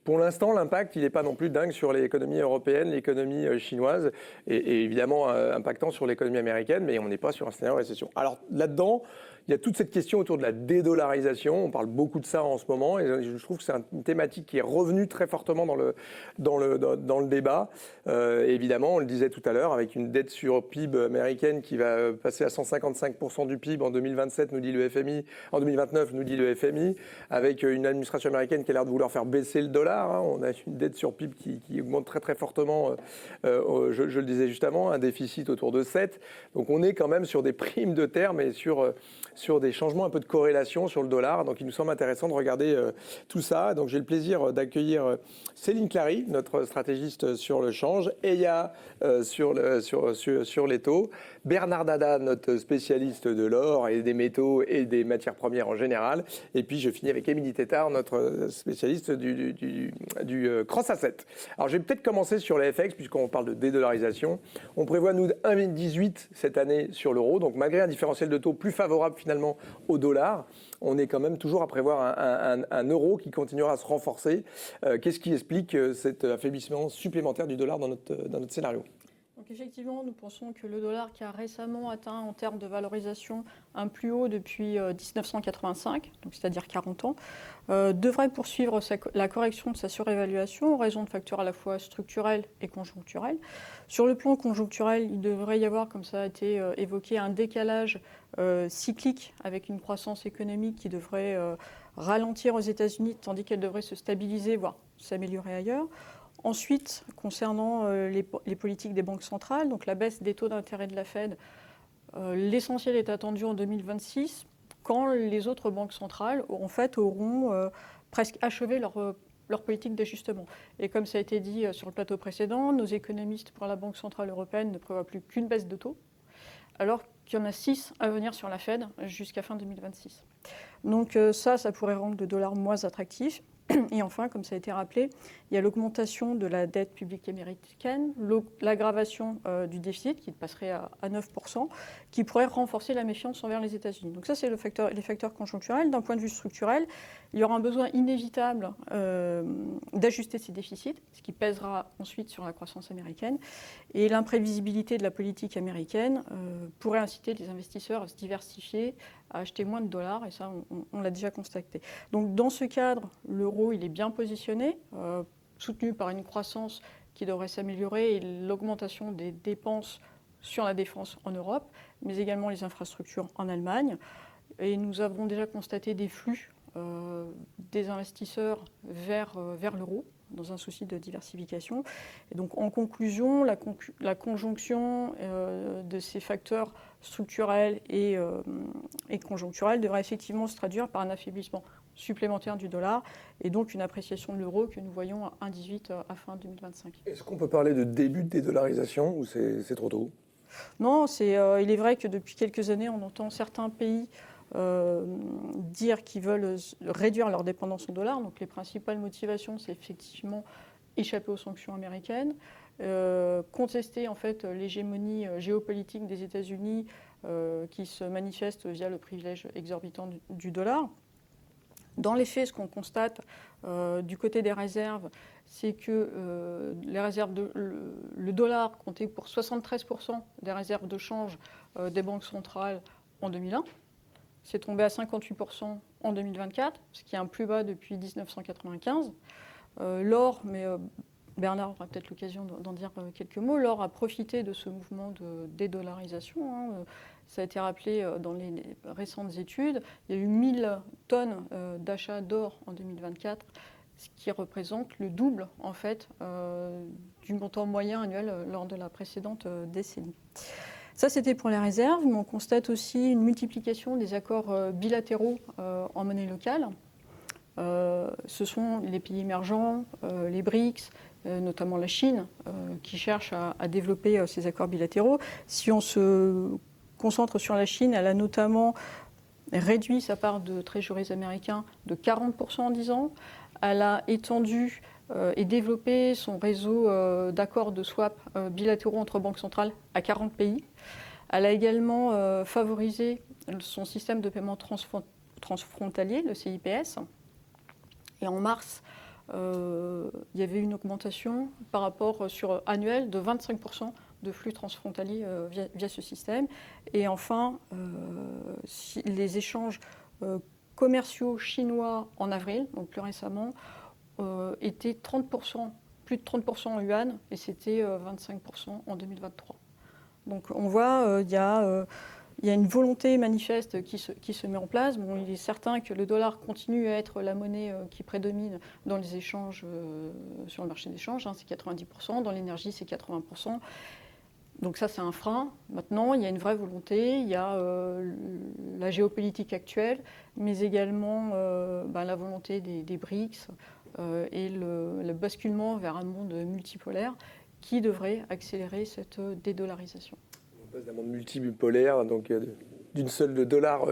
pour l'instant, l'impact, il n'est pas non plus dingue sur l'économie européenne, l'économie chinoise et évidemment impactant sur l'économie américaine, mais on n'est pas sur un scénario de récession. Alors là-dedans, il y a toute cette question autour de la dédollarisation. On parle beaucoup de ça en ce moment et je trouve que c'est une thématique qui est revenue très fortement dans le débat. Évidemment, on le disait tout à l'heure, avec une dette sur PIB américaine qui va passer à 155% du PIB en 2027, nous dit le FMI, en 2029, nous dit le FMI, avec une administration américaine qui a l'air de vouloir faire baisser le dollar. Hein. On a une dette sur PIB qui augmente très très fortement, je le disais juste avant, un déficit autour de 7. Donc on est quand même sur des primes de terme et sur des changements un peu de corrélation sur le dollar. Donc il nous semble intéressant de regarder tout ça. Donc j'ai le plaisir d'accueillir Céline Clary, notre stratégiste sur le change, et Eya sur les taux, Bernard Dada, notre spécialiste de l'or et des métaux et des matières premières en général. Et puis je finis avec Émilie Tétard, notre spécialiste du cross asset. Alors je vais peut-être commencer sur les FX puisqu'on parle de dédollarisation. On prévoit nous 1,18 cette année sur l'euro. Donc malgré un différentiel de taux plus favorable finalement au dollar, on est quand même toujours à prévoir un euro qui continuera à se renforcer. Qu'est-ce qui explique cet affaiblissement supplémentaire du dollar dans notre scénario ? Donc effectivement, nous pensons que le dollar qui a récemment atteint en termes de valorisation un plus haut depuis 1985, donc c'est-à-dire 40 ans, devrait poursuivre la correction de sa surévaluation en raison de facteurs à la fois structurels et conjoncturels. Sur le plan conjoncturel, il devrait y avoir, comme ça a été évoqué, un décalage cyclique avec une croissance économique qui devrait ralentir aux États-Unis tandis qu'elle devrait se stabiliser, voire s'améliorer ailleurs. Ensuite, concernant les politiques des banques centrales, donc la baisse des taux d'intérêt de la Fed, l'essentiel est attendu en 2026, quand les autres banques centrales en fait, auront presque achevé leur politique d'ajustement. Et comme ça a été dit sur le plateau précédent, nos économistes pour la Banque centrale européenne ne prévoient plus qu'une baisse de taux, alors qu'il y en a 6 à venir sur la Fed jusqu'à fin 2026. Donc ça pourrait rendre le dollar moins attractif. Et enfin, comme ça a été rappelé, il y a l'augmentation de la dette publique américaine, l'aggravation du déficit qui passerait à 9%, qui pourrait renforcer la méfiance envers les États-Unis. Donc ça, c'est les facteurs conjoncturels. D'un point de vue structurel, il y aura un besoin inévitable d'ajuster ces déficits, ce qui pèsera ensuite sur la croissance américaine. Et l'imprévisibilité de la politique américaine pourrait inciter les investisseurs à se diversifier, à acheter moins de dollars, et ça, on l'a déjà constaté. Donc dans ce cadre, l'euro, il est bien positionné, soutenu par une croissance qui devrait s'améliorer et l'augmentation des dépenses sur la défense en Europe, mais également les infrastructures en Allemagne. Et nous avons déjà constaté des flux des investisseurs vers l'euro, dans un souci de diversification. Et donc, en conclusion, la conjonction de ces facteurs structurels et conjoncturels devrait effectivement se traduire par un affaiblissement supplémentaire du dollar et donc une appréciation de l'euro que nous voyons à 1,18 à fin 2025. Est-ce qu'on peut parler de début de dédollarisation ou c'est trop tôt ? Non, il est vrai que depuis quelques années, on entend certains pays dire qu'ils veulent réduire leur dépendance au dollar. Donc les principales motivations, c'est effectivement échapper aux sanctions américaines, contester en fait l'hégémonie géopolitique des États-Unis qui se manifeste via le privilège exorbitant du dollar. Dans les faits, ce qu'on constate du côté des réserves, c'est que les réserves le dollar comptait pour 73% des réserves de change des banques centrales en 2001. C'est tombé à 58% en 2024, ce qui est un plus bas depuis 1995. L'or, mais Bernard aura peut-être l'occasion d'en dire quelques mots, l'or a profité de ce mouvement de dédollarisation. Hein. Ça a été rappelé dans les récentes études. Il y a eu 1000 tonnes d'achats d'or en 2024, ce qui représente le double en fait, du montant moyen annuel lors de la précédente décennie. Ça, c'était pour les réserves, mais on constate aussi une multiplication des accords bilatéraux en monnaie locale. Ce sont les pays émergents, les BRICS, notamment la Chine, qui cherchent à développer ces accords bilatéraux. Si on se concentre sur la Chine, elle a notamment réduit sa part de trésoreries américains de 40% en 10 ans. Elle a étendu et développé son réseau d'accords de swap bilatéraux entre banques centrales à 40 pays. Elle a également favorisé son système de paiement transfrontalier, le CIPS. Et en mars, il y avait une augmentation par rapport annuel de 25% de flux transfrontaliers via ce système. Et enfin, les échanges commerciaux chinois en avril, donc plus récemment, étaient 30%, plus de 30% en yuan, et c'était 25% en 2023. Donc on voit il y a une volonté manifeste qui se met en place. Bon, il est certain que le dollar continue à être la monnaie qui prédomine dans les échanges sur le marché d'échange, c'est 90%, dans l'énergie c'est 80%. Donc ça c'est un frein. Maintenant il y a une vraie volonté, il y a la géopolitique actuelle, mais également la volonté des BRICS et le basculement vers un monde multipolaire qui devrait accélérer cette dédollarisation. On passe d'un monde multipolaire, donc d'une seule dollar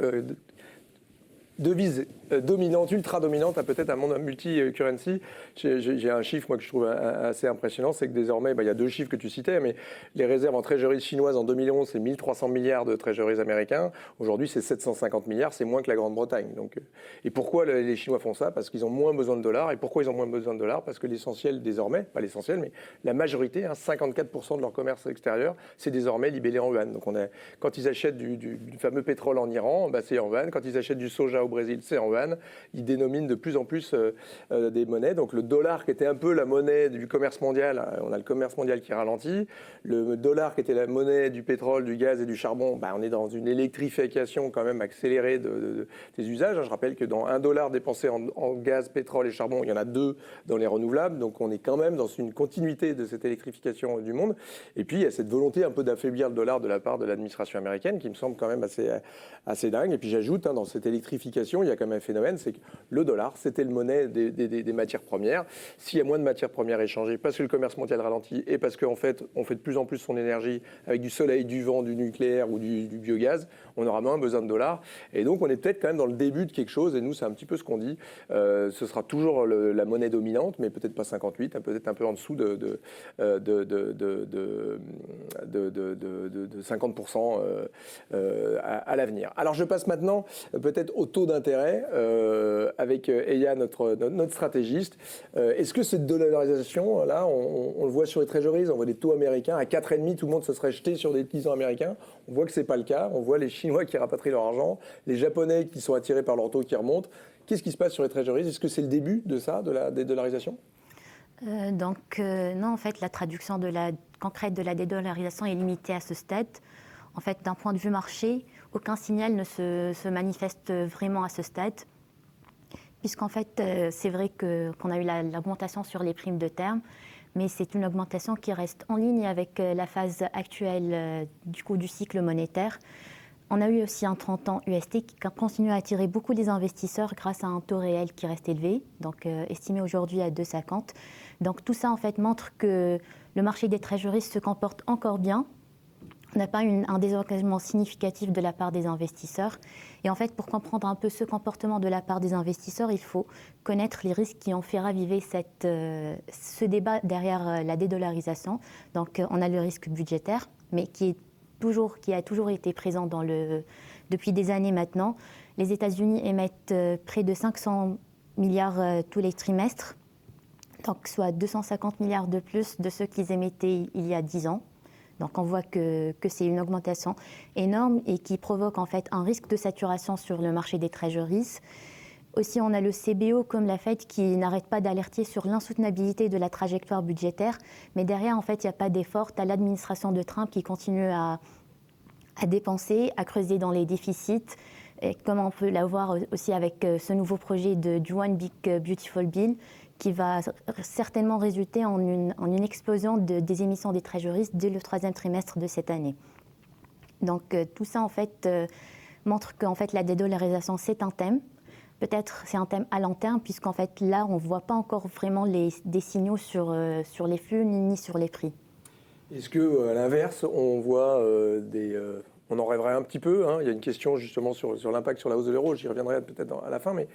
devise dominante, ultra dominante, à peut-être un monde multi-currency. J'ai un chiffre moi, que je trouve assez impressionnant, c'est que désormais, il y a 2 chiffres que tu citais, mais les réserves en trésorerie chinoise en 2011, c'est 1300 milliards de trésoreries américains. Aujourd'hui, c'est 750 milliards, c'est moins que la Grande-Bretagne. Donc, et pourquoi les Chinois font ça? Parce qu'ils ont moins besoin de dollars. Et pourquoi ils ont moins besoin de dollars? Parce que l'essentiel désormais, pas l'essentiel, mais la majorité, 54% de leur commerce extérieur, c'est désormais libellé en yuan. Donc quand ils achètent du fameux pétrole en Iran, c'est en yuan. Quand ils achètent du soja au Brésil, c'est en yuan. Ils dénominent de plus en plus des monnaies. Donc le dollar qui était un peu la monnaie du commerce mondial, on a le commerce mondial qui ralentit. Le dollar qui était la monnaie du pétrole, du gaz et du charbon, on est dans une électrification quand même accélérée des usages. Je rappelle que dans $1 dépensé en gaz, pétrole et charbon, il y en a 2 dans les renouvelables. Donc on est quand même dans une continuité de cette électrification du monde. Et puis il y a cette volonté un peu d'affaiblir le dollar de la part de l'administration américaine qui me semble quand même assez dingue. Et puis j'ajoute, dans cette électrification, il y a quand même un phénomène, c'est que le dollar, c'était le monnaie des matières premières. S'il y a moins de matières premières échangées, parce que le commerce mondial ralentit et parce qu'en fait, on fait de plus en plus son énergie avec du soleil, du vent, du nucléaire ou du biogaz, on aura moins besoin de dollars. Et donc, on est peut-être quand même dans le début de quelque chose, et nous, c'est un petit peu ce qu'on dit. Ce sera toujours la monnaie dominante, mais peut-être pas 58, peut-être un peu en dessous de 50% à l'avenir. Alors, je passe maintenant peut-être au taux d'intérêt avec Eya, notre stratégiste. Est-ce que cette dollarisation, là, on le voit sur les treasuries, on voit des taux américains à 4,5, tout le monde se serait jeté sur des 10 ans américains. On voit que ce n'est pas le cas. On voit les Chinois qui rapatrient leur argent, les Japonais qui sont attirés par leur taux qui remontent. Qu'est-ce qui se passe sur les treasuries? Est-ce que c'est le début de ça, de la dédollarisation? Non, en fait, la traduction concrète de la dédollarisation est limitée à ce stade. En fait, d'un point de vue marché, aucun signal ne se manifeste vraiment à ce stade, puisqu'en fait, c'est vrai qu'on a eu l'augmentation sur les primes de terme, mais c'est une augmentation qui reste en ligne avec la phase actuelle du cycle monétaire. On a eu aussi un 30 ans UST qui continue à attirer beaucoup des investisseurs grâce à un taux réel qui reste élevé, donc estimé aujourd'hui à 2,50. Donc tout ça en fait montre que le marché des treasuries se comporte encore bien. On n'a pas un désengagement significatif de la part des investisseurs. Et en fait, pour comprendre un peu ce comportement de la part des investisseurs, il faut connaître les risques qui ont fait raviver ce débat derrière la dédollarisation. Donc, on a le risque budgétaire, mais qui a toujours été présent depuis des années maintenant. Les États-Unis émettent près de 500 milliards tous les trimestres, donc soit 250 milliards de plus de ceux qu'ils émettaient il y a 10 ans. Donc on voit que c'est une augmentation énorme et qui provoque en fait un risque de saturation sur le marché des treasuries. Aussi, on a le CBO comme la Fed qui n'arrête pas d'alerter sur l'insoutenabilité de la trajectoire budgétaire. Mais derrière, en fait, il n'y a pas d'effort. Tu as l'administration de Trump qui continue à dépenser, à creuser dans les déficits. Et comme on peut l'avoir aussi avec ce nouveau projet du One Big Beautiful Bill, qui va certainement résulter en une explosion des émissions des treasuries dès le 3e trimestre de cette année. Donc tout ça en fait montre qu'en fait la dédollarisation c'est un thème. Peut-être c'est un thème à long terme puisqu'en fait là on ne voit pas encore vraiment des signaux sur les flux ni sur les prix. Est-ce qu'à l'inverse on voit on en rêverait un petit peu, Il y a une question justement sur l'impact sur la hausse de l'euro, j'y reviendrai peut-être à la fin, mais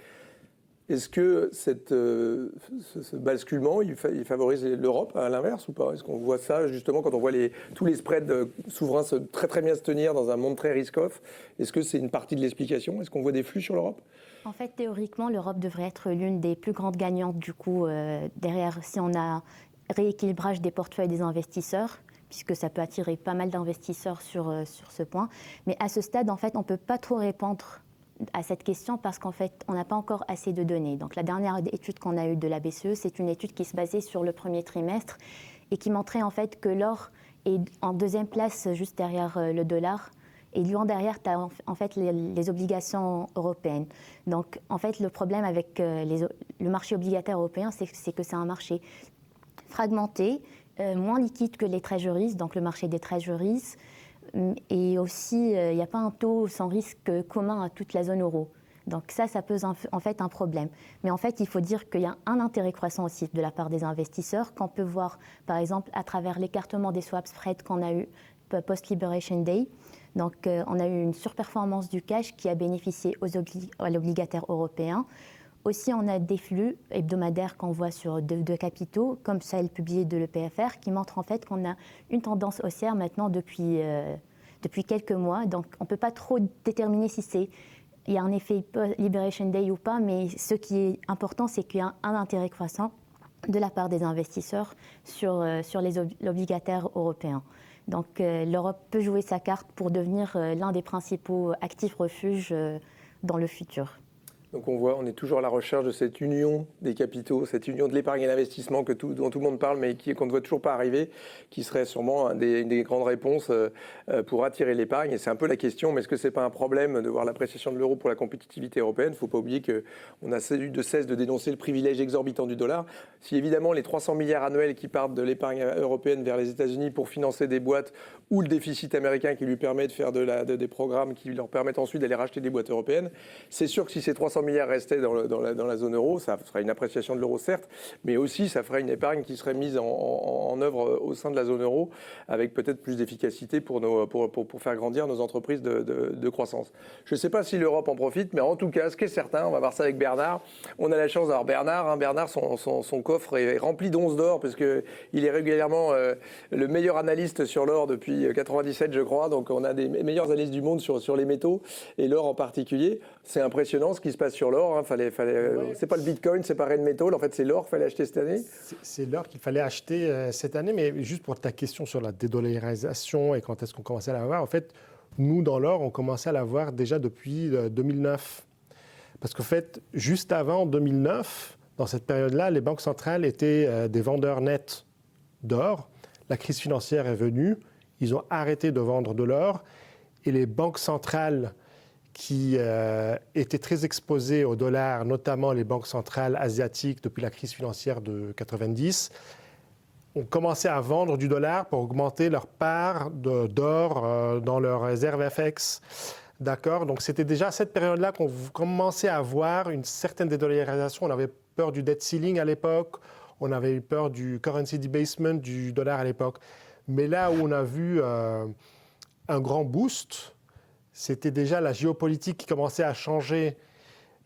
est-ce que ce basculement, il favorise l'Europe à l'inverse ou pas? Est-ce qu'on voit ça justement quand on voit tous les spreads souverains très très bien se tenir dans un monde très risk-off? Est-ce que c'est une partie de l'explication? Est-ce qu'on voit des flux sur l'Europe? En fait, théoriquement, l'Europe devrait être l'une des plus grandes gagnantes du coup derrière si on a rééquilibrage des portefeuilles des investisseurs, puisque ça peut attirer pas mal d'investisseurs sur ce point. Mais à ce stade, en fait, on ne peut pas trop répondre à cette question parce qu'en fait, on n'a pas encore assez de données. Donc la dernière étude qu'on a eue de la BCE, c'est une étude qui se basait sur le premier trimestre et qui montrait en fait que l'or est en deuxième place juste derrière le dollar. Et loin derrière, tu as en fait les obligations européennes. Donc en fait, le problème avec le marché obligataire européen, c'est que c'est un marché fragmenté, moins liquide que les treasuries, donc le marché des treasuries. Et aussi, il n'y a pas un taux sans risque commun à toute la zone euro. Donc ça pose en fait un problème. Mais en fait, il faut dire qu'il y a un intérêt croissant aussi de la part des investisseurs qu'on peut voir, par exemple, à travers l'écartement des swap spreads qu'on a eu post-Liberation Day. Donc on a eu une surperformance du cash qui a bénéficié à l'obligataire européen. Aussi, on a des flux hebdomadaires qu'on voit sur deux capitaux, comme celle publiée de l'EPFR, qui montre en fait qu'on a une tendance haussière maintenant depuis quelques mois. Donc, on ne peut pas trop déterminer si il y a un effet Liberation Day ou pas, mais ce qui est important, c'est qu'il y a un intérêt croissant de la part des investisseurs sur l'obligataire européen. Donc, l'Europe peut jouer sa carte pour devenir l'un des principaux actifs refuges dans le futur. Donc on voit, on est toujours à la recherche de cette union des capitaux, cette union de l'épargne et l'investissement dont tout le monde parle, mais qu'on ne voit toujours pas arriver, qui serait sûrement une des grandes réponses pour attirer l'épargne. Et c'est un peu la question, mais est-ce que ce n'est pas un problème de voir l'appréciation de l'euro pour la compétitivité européenne ? Il ne faut pas oublier qu'on a de cesse de dénoncer le privilège exorbitant du dollar. Si évidemment les 300 milliards annuels qui partent de l'épargne européenne vers les États-Unis pour financer des boîtes, ou le déficit américain qui lui permet de faire des programmes qui leur permettent ensuite d'aller racheter des boîtes européennes, c'est sûr que si ces 300 milliards restaient dans la zone euro, ça ferait une appréciation de l'euro certes, mais aussi ça ferait une épargne qui serait mise en œuvre au sein de la zone euro avec peut-être plus d'efficacité pour faire grandir nos entreprises de croissance. Je ne sais pas si l'Europe en profite, mais en tout cas, ce qui est certain, on va voir ça avec Bernard. On a la chance d'avoir Bernard. Bernard, son coffre est rempli d'onces d'or parce qu'il est régulièrement le meilleur analyste sur l'or depuis 97, je crois. Donc on a des meilleurs analystes du monde sur les métaux et l'or en particulier. C'est impressionnant ce qui se passe sur l'or. C'est pas le Bitcoin, c'est pas Rheinmetall. En fait, c'est l'or qu'il fallait acheter cette année. C'est l'or qu'il fallait acheter cette année. Mais juste pour ta question sur la dédollarisation et quand est-ce qu'on commençait à la voir, en fait, nous, dans l'or, on commençait à la voir déjà depuis 2009. Parce qu'en fait, juste avant 2009, dans cette période-là, les banques centrales étaient des vendeurs nets d'or. La crise financière est venue. Ils ont arrêté de vendre de l'or. Et les banques centrales qui étaient très exposées au dollar, notamment les banques centrales asiatiques depuis la crise financière de 90, ont commencé à vendre du dollar pour augmenter leur part d'or dans leurs réserves FX. D'accord ? Donc c'était déjà à cette période-là qu'on commençait à voir une certaine dédollarisation. On avait peur du debt ceiling à l'époque, on avait eu peur du currency debasement du dollar à l'époque. Mais là où on a vu un grand boost, c'était déjà la géopolitique qui commençait à changer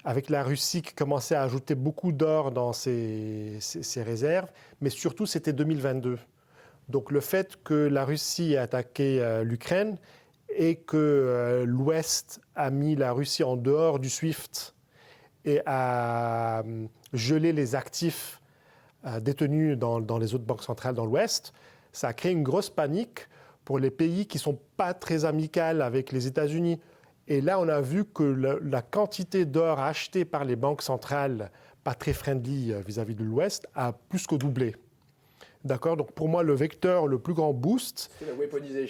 avec la Russie qui commençait à ajouter beaucoup d'or dans ses réserves, mais surtout c'était 2022. Donc le fait que la Russie ait attaqué l'Ukraine et que l'Ouest a mis la Russie en dehors du SWIFT et a gelé les actifs détenus dans les autres banques centrales dans l'Ouest, ça a créé une grosse panique pour les pays qui ne sont pas très amicaux avec les États-Unis. Et là, on a vu que la quantité d'or achetée par les banques centrales, pas très friendly vis-à-vis de l'Ouest, a plus que doublé. D'accord ? Donc pour moi, le vecteur, le plus grand boost,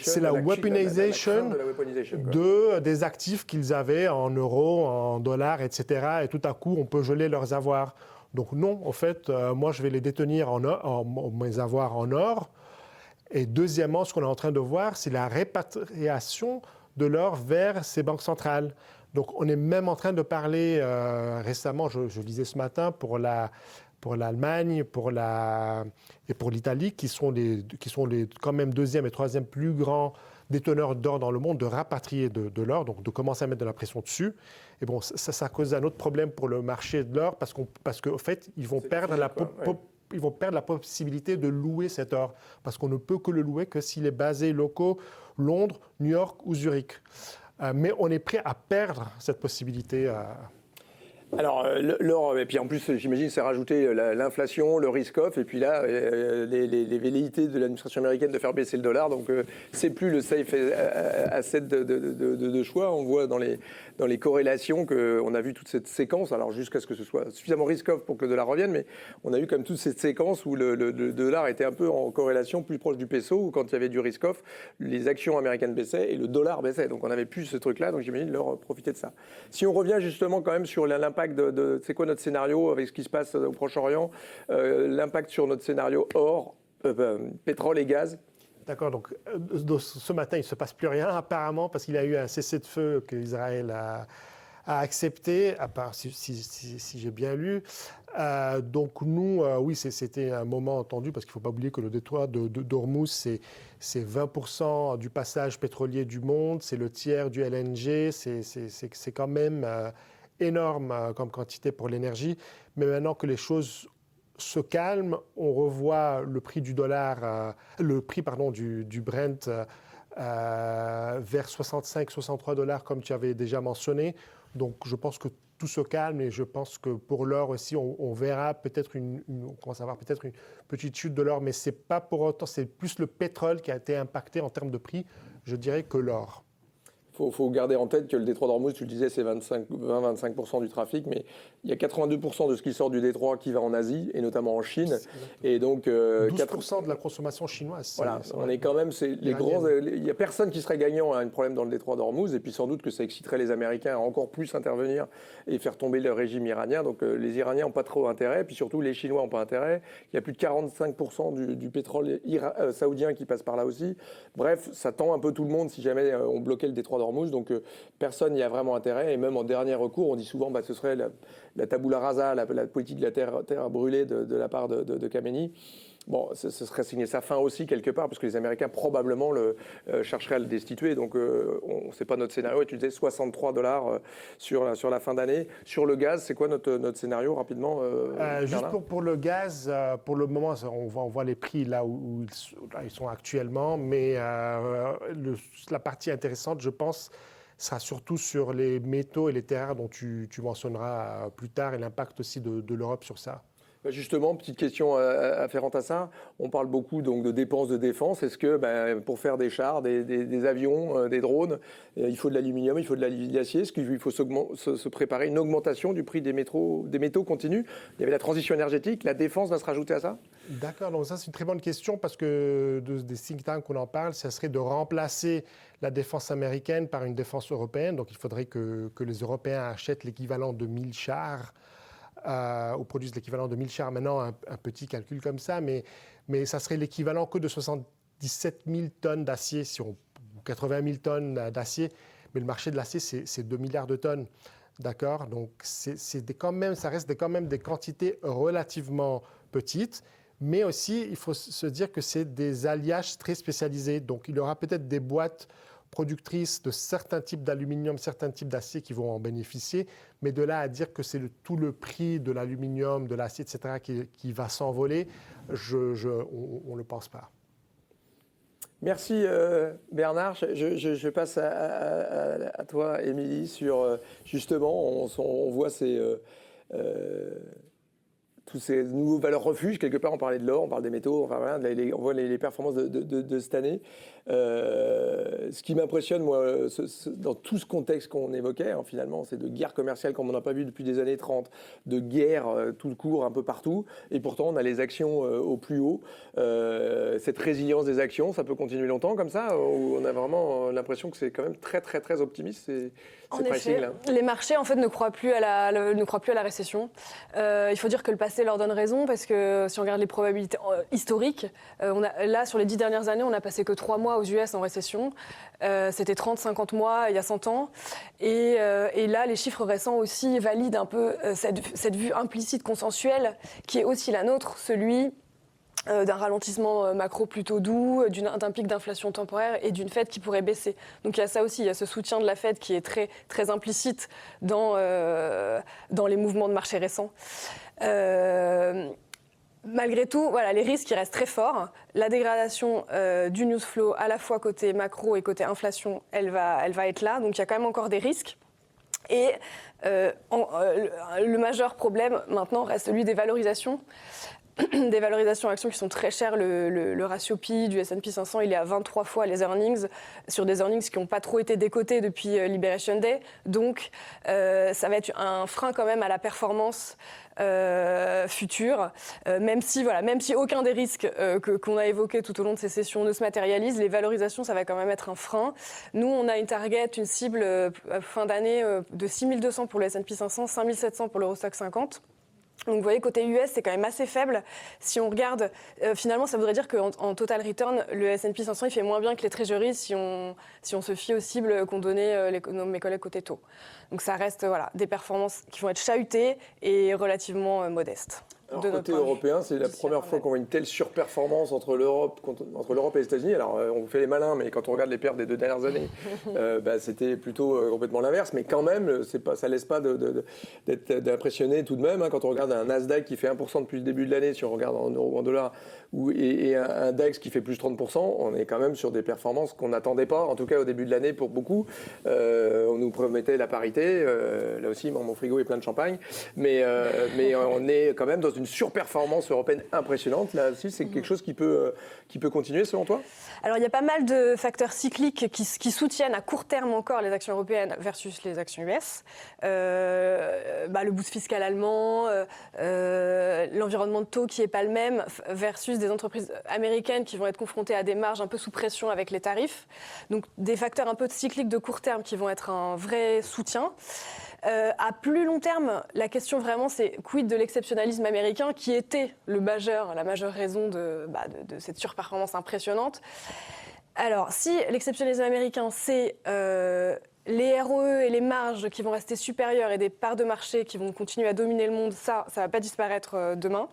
c'est la weaponisation des actifs qu'ils avaient en euros, en dollars, etc. Et tout à coup, on peut geler leurs avoirs. Donc non, en fait, moi, je vais les détenir mes avoirs en or. Et deuxièmement, ce qu'on est en train de voir, c'est la répatriation de l'or vers ces banques centrales. Donc on est même en train de parler récemment, je lisais ce matin, pour l'Allemagne et pour l'Italie, qui sont les quand même deuxième et troisième plus grands déteneurs d'or dans le monde, de rapatrier de l'or, donc de commencer à mettre de la pression dessus. Et bon, ça cause un autre problème pour le marché de l'or parce qu'en fait, ils vont perdre la possibilité de louer cet or, parce qu'on ne peut que le louer que s'il est basé locaux, Londres, New York ou Zurich. Mais on est prêt à perdre cette possibilité. Alors, l'or, et puis en plus, j'imagine, c'est rajouter l'inflation, le risk-off, et puis là, les velléités de l'administration américaine de faire baisser le dollar. Donc, c'est plus le safe asset de choix. On voit dans les corrélations qu'on a vu toute cette séquence, alors jusqu'à ce que ce soit suffisamment risk-off pour que le dollar revienne, mais on a eu comme toute cette séquence où le dollar était un peu en corrélation plus proche du peso, où quand il y avait du risk-off, les actions américaines baissaient et le dollar baissait. Donc, on n'avait plus ce truc-là, donc j'imagine l'or profitait de ça. Si on revient justement quand même sur l'impact c'est quoi notre scénario avec ce qui se passe au Proche-Orient, l'impact sur notre scénario or, pétrole et gaz. D'accord, donc ce matin, il ne se passe plus rien apparemment parce qu'il y a eu un cessez-le-feu qu'Israël a accepté, à part si j'ai bien lu. Donc nous, oui, c'était un moment entendu parce qu'il ne faut pas oublier que le détroit d'Ormuz, c'est 20% du passage pétrolier du monde, c'est le tiers du LNG, c'est quand même énorme comme quantité pour l'énergie. Mais maintenant que les choses se calment, on revoit le prix du dollar, du Brent vers 65-63 $ comme tu avais déjà mentionné. Donc je pense que tout se calme et je pense que pour l'or aussi, on verra peut-être on commence à avoir peut-être une petite chute de l'or, mais c'est pas pour autant, c'est plus le pétrole qui a été impacté en termes de prix, je dirais, que l'or. Il faut garder en tête que le détroit d'Ormuz, tu le disais, c'est 20-25% du trafic, mais il y a 82% de ce qui sort du détroit qui va en Asie, et notamment en Chine. Et donc, 12% de la consommation chinoise. Voilà, on est quand même, il n'y a personne qui serait gagnant à un problème dans le détroit d'Ormuz, et puis sans doute que ça exciterait les Américains à encore plus intervenir et faire tomber le régime iranien. Donc les Iraniens n'ont pas trop intérêt, puis surtout les Chinois n'ont pas intérêt. Il y a plus de 45% du pétrole saoudien qui passe par là aussi. Bref, ça tend un peu tout le monde si jamais on bloquait le détroit d'Ormuz. Donc personne n'y a vraiment intérêt, et même en dernier recours, on dit souvent ce serait la tabula rasa, la politique de la terre brûlée de la part de Khamenei. Bon, ce serait signer sa fin aussi quelque part, parce que les Américains probablement chercheraient à le destituer. Donc, c'est pas notre scénario. Et tu disais 63 $ sur la fin d'année. Sur le gaz, c'est quoi notre scénario rapidement juste pour le gaz, pour le moment, on voit les prix là où ils sont actuellement. Mais la partie intéressante, je pense, sera surtout sur les métaux et les terres rares dont tu mentionneras plus tard, et l'impact aussi de l'Europe sur ça. Justement, petite question afférente à ça. On parle beaucoup donc de dépenses de défense. Est-ce que pour faire des chars, des avions, des drones, il faut de l'aluminium, il faut de l'acier? Est-ce qu'il faut se préparer une augmentation du prix des métaux continue? Il y avait la transition énergétique, la défense va se rajouter à ça? D'accord, donc ça c'est une très bonne question parce que des think tanks qu'on en parle, ça serait de remplacer la défense américaine par une défense européenne. Donc il faudrait que les Européens achètent l'équivalent de 1000 chars. Ou produisent l'équivalent de 1000 chars. Maintenant, un petit calcul comme ça, mais ça serait l'équivalent que de 77 000 tonnes d'acier, ou 80 000 tonnes d'acier. Mais le marché de l'acier, c'est 2 milliards de tonnes. D'accord? Donc, ça reste quand même des quantités relativement petites. Mais aussi, il faut se dire que c'est des alliages très spécialisés. Donc, il y aura peut-être des boîtes productrices de certains types d'aluminium, certains types d'acier qui vont en bénéficier, mais de là à dire que c'est tout le prix de l'aluminium, de l'acier, etc., qui va s'envoler, on ne le pense pas. Merci Bernard. Je passe à toi, Émilie, sur justement, on voit tous ces nouveaux valeurs refuges. Quelque part, on parlait de l'or, on parle des métaux, enfin, voilà, on voit les performances de cette année. Ce qui m'impressionne, moi, dans tout ce contexte qu'on évoquait, finalement, c'est de guerre commerciale comme on n'a pas vu depuis des années 30, de guerre tout court un peu partout, et pourtant on a les actions au plus haut. Cette résilience des actions, ça peut continuer longtemps comme ça, où on a vraiment l'impression que c'est quand même très très très optimiste. En effet, les marchés en fait ne croient plus à la récession. Il faut dire que le passé leur donne raison, parce que si on regarde les probabilités historiques, là sur les 10 dernières années, on n'a passé que 3 mois aux US en récession. C'était 30-50 mois il y a 100 ans. Et là, les chiffres récents aussi valident un peu cette vue implicite consensuelle qui est aussi la nôtre, celui d'un ralentissement macro plutôt doux, d'un pic d'inflation temporaire et d'une Fed qui pourrait baisser. Donc il y a ça aussi, il y a ce soutien de la Fed qui est très, très implicite dans les mouvements de marché récents. Malgré tout, voilà, les risques ils restent très forts. La dégradation du news flow, à la fois côté macro et côté inflation, elle va être là. Donc il y a quand même encore des risques. Et le majeur problème maintenant reste celui des valorisations. Des valorisations actions qui sont très chères. Le ratio PI du S&P 500, il est à 23 fois les earnings, sur des earnings qui n'ont pas trop été décotés depuis Liberation Day. Donc, ça va être un frein quand même à la performance future. Même si aucun des risques qu'on a évoqués tout au long de ces sessions ne se matérialise, les valorisations, ça va quand même être un frein. Nous, on a une cible fin d'année de 6200 pour le S&P 500, 5700 pour l'Eurostoxx 50. Donc vous voyez, côté US, c'est quand même assez faible. Si on regarde, finalement, ça voudrait dire qu'en total return, le S&P 500, il fait moins bien que les treasuries si on se fie aux cibles qu'ont données mes collègues côté taux. Donc ça reste des performances qui vont être chahutées et relativement modestes. Alors, côté européen, c'est la première fois qu'on voit une telle surperformance entre l'Europe et les États-Unis. Alors, on vous fait les malins, mais quand on regarde les pertes des 2 dernières années, c'était plutôt complètement l'inverse. Mais quand même, ça ne laisse pas d'impressionner tout de même. Quand on regarde un Nasdaq qui fait 1% depuis le début de l'année, si on regarde en euros ou en dollars, et un DAX qui fait plus 30%, on est quand même sur des performances qu'on n'attendait pas, en tout cas au début de l'année pour beaucoup. On nous promettait la parité. Là aussi, mon frigo est plein de champagne. Mais on est quand même dans une surperformance européenne impressionnante. Là aussi, c'est quelque chose qui peut continuer selon toi ? Alors, il y a pas mal de facteurs cycliques qui soutiennent à court terme encore les actions européennes versus les actions US. Le boost fiscal allemand, l'environnement de taux qui n'est pas le même versus des entreprises américaines qui vont être confrontées à des marges un peu sous pression avec les tarifs. Donc, des facteurs un peu cycliques de court terme qui vont être un vrai soutien. À plus long terme, la question vraiment, c'est quid de l'exceptionnalisme américain qui était la majeure raison de cette surperformance impressionnante. Alors, si l'exceptionnalisme américain, c'est les ROE et les marges qui vont rester supérieures et des parts de marché qui vont continuer à dominer le monde, ça ne va pas disparaître demain.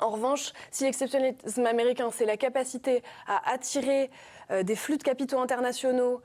En revanche, si l'exceptionnalisme américain, c'est la capacité à attirer des flux de capitaux internationaux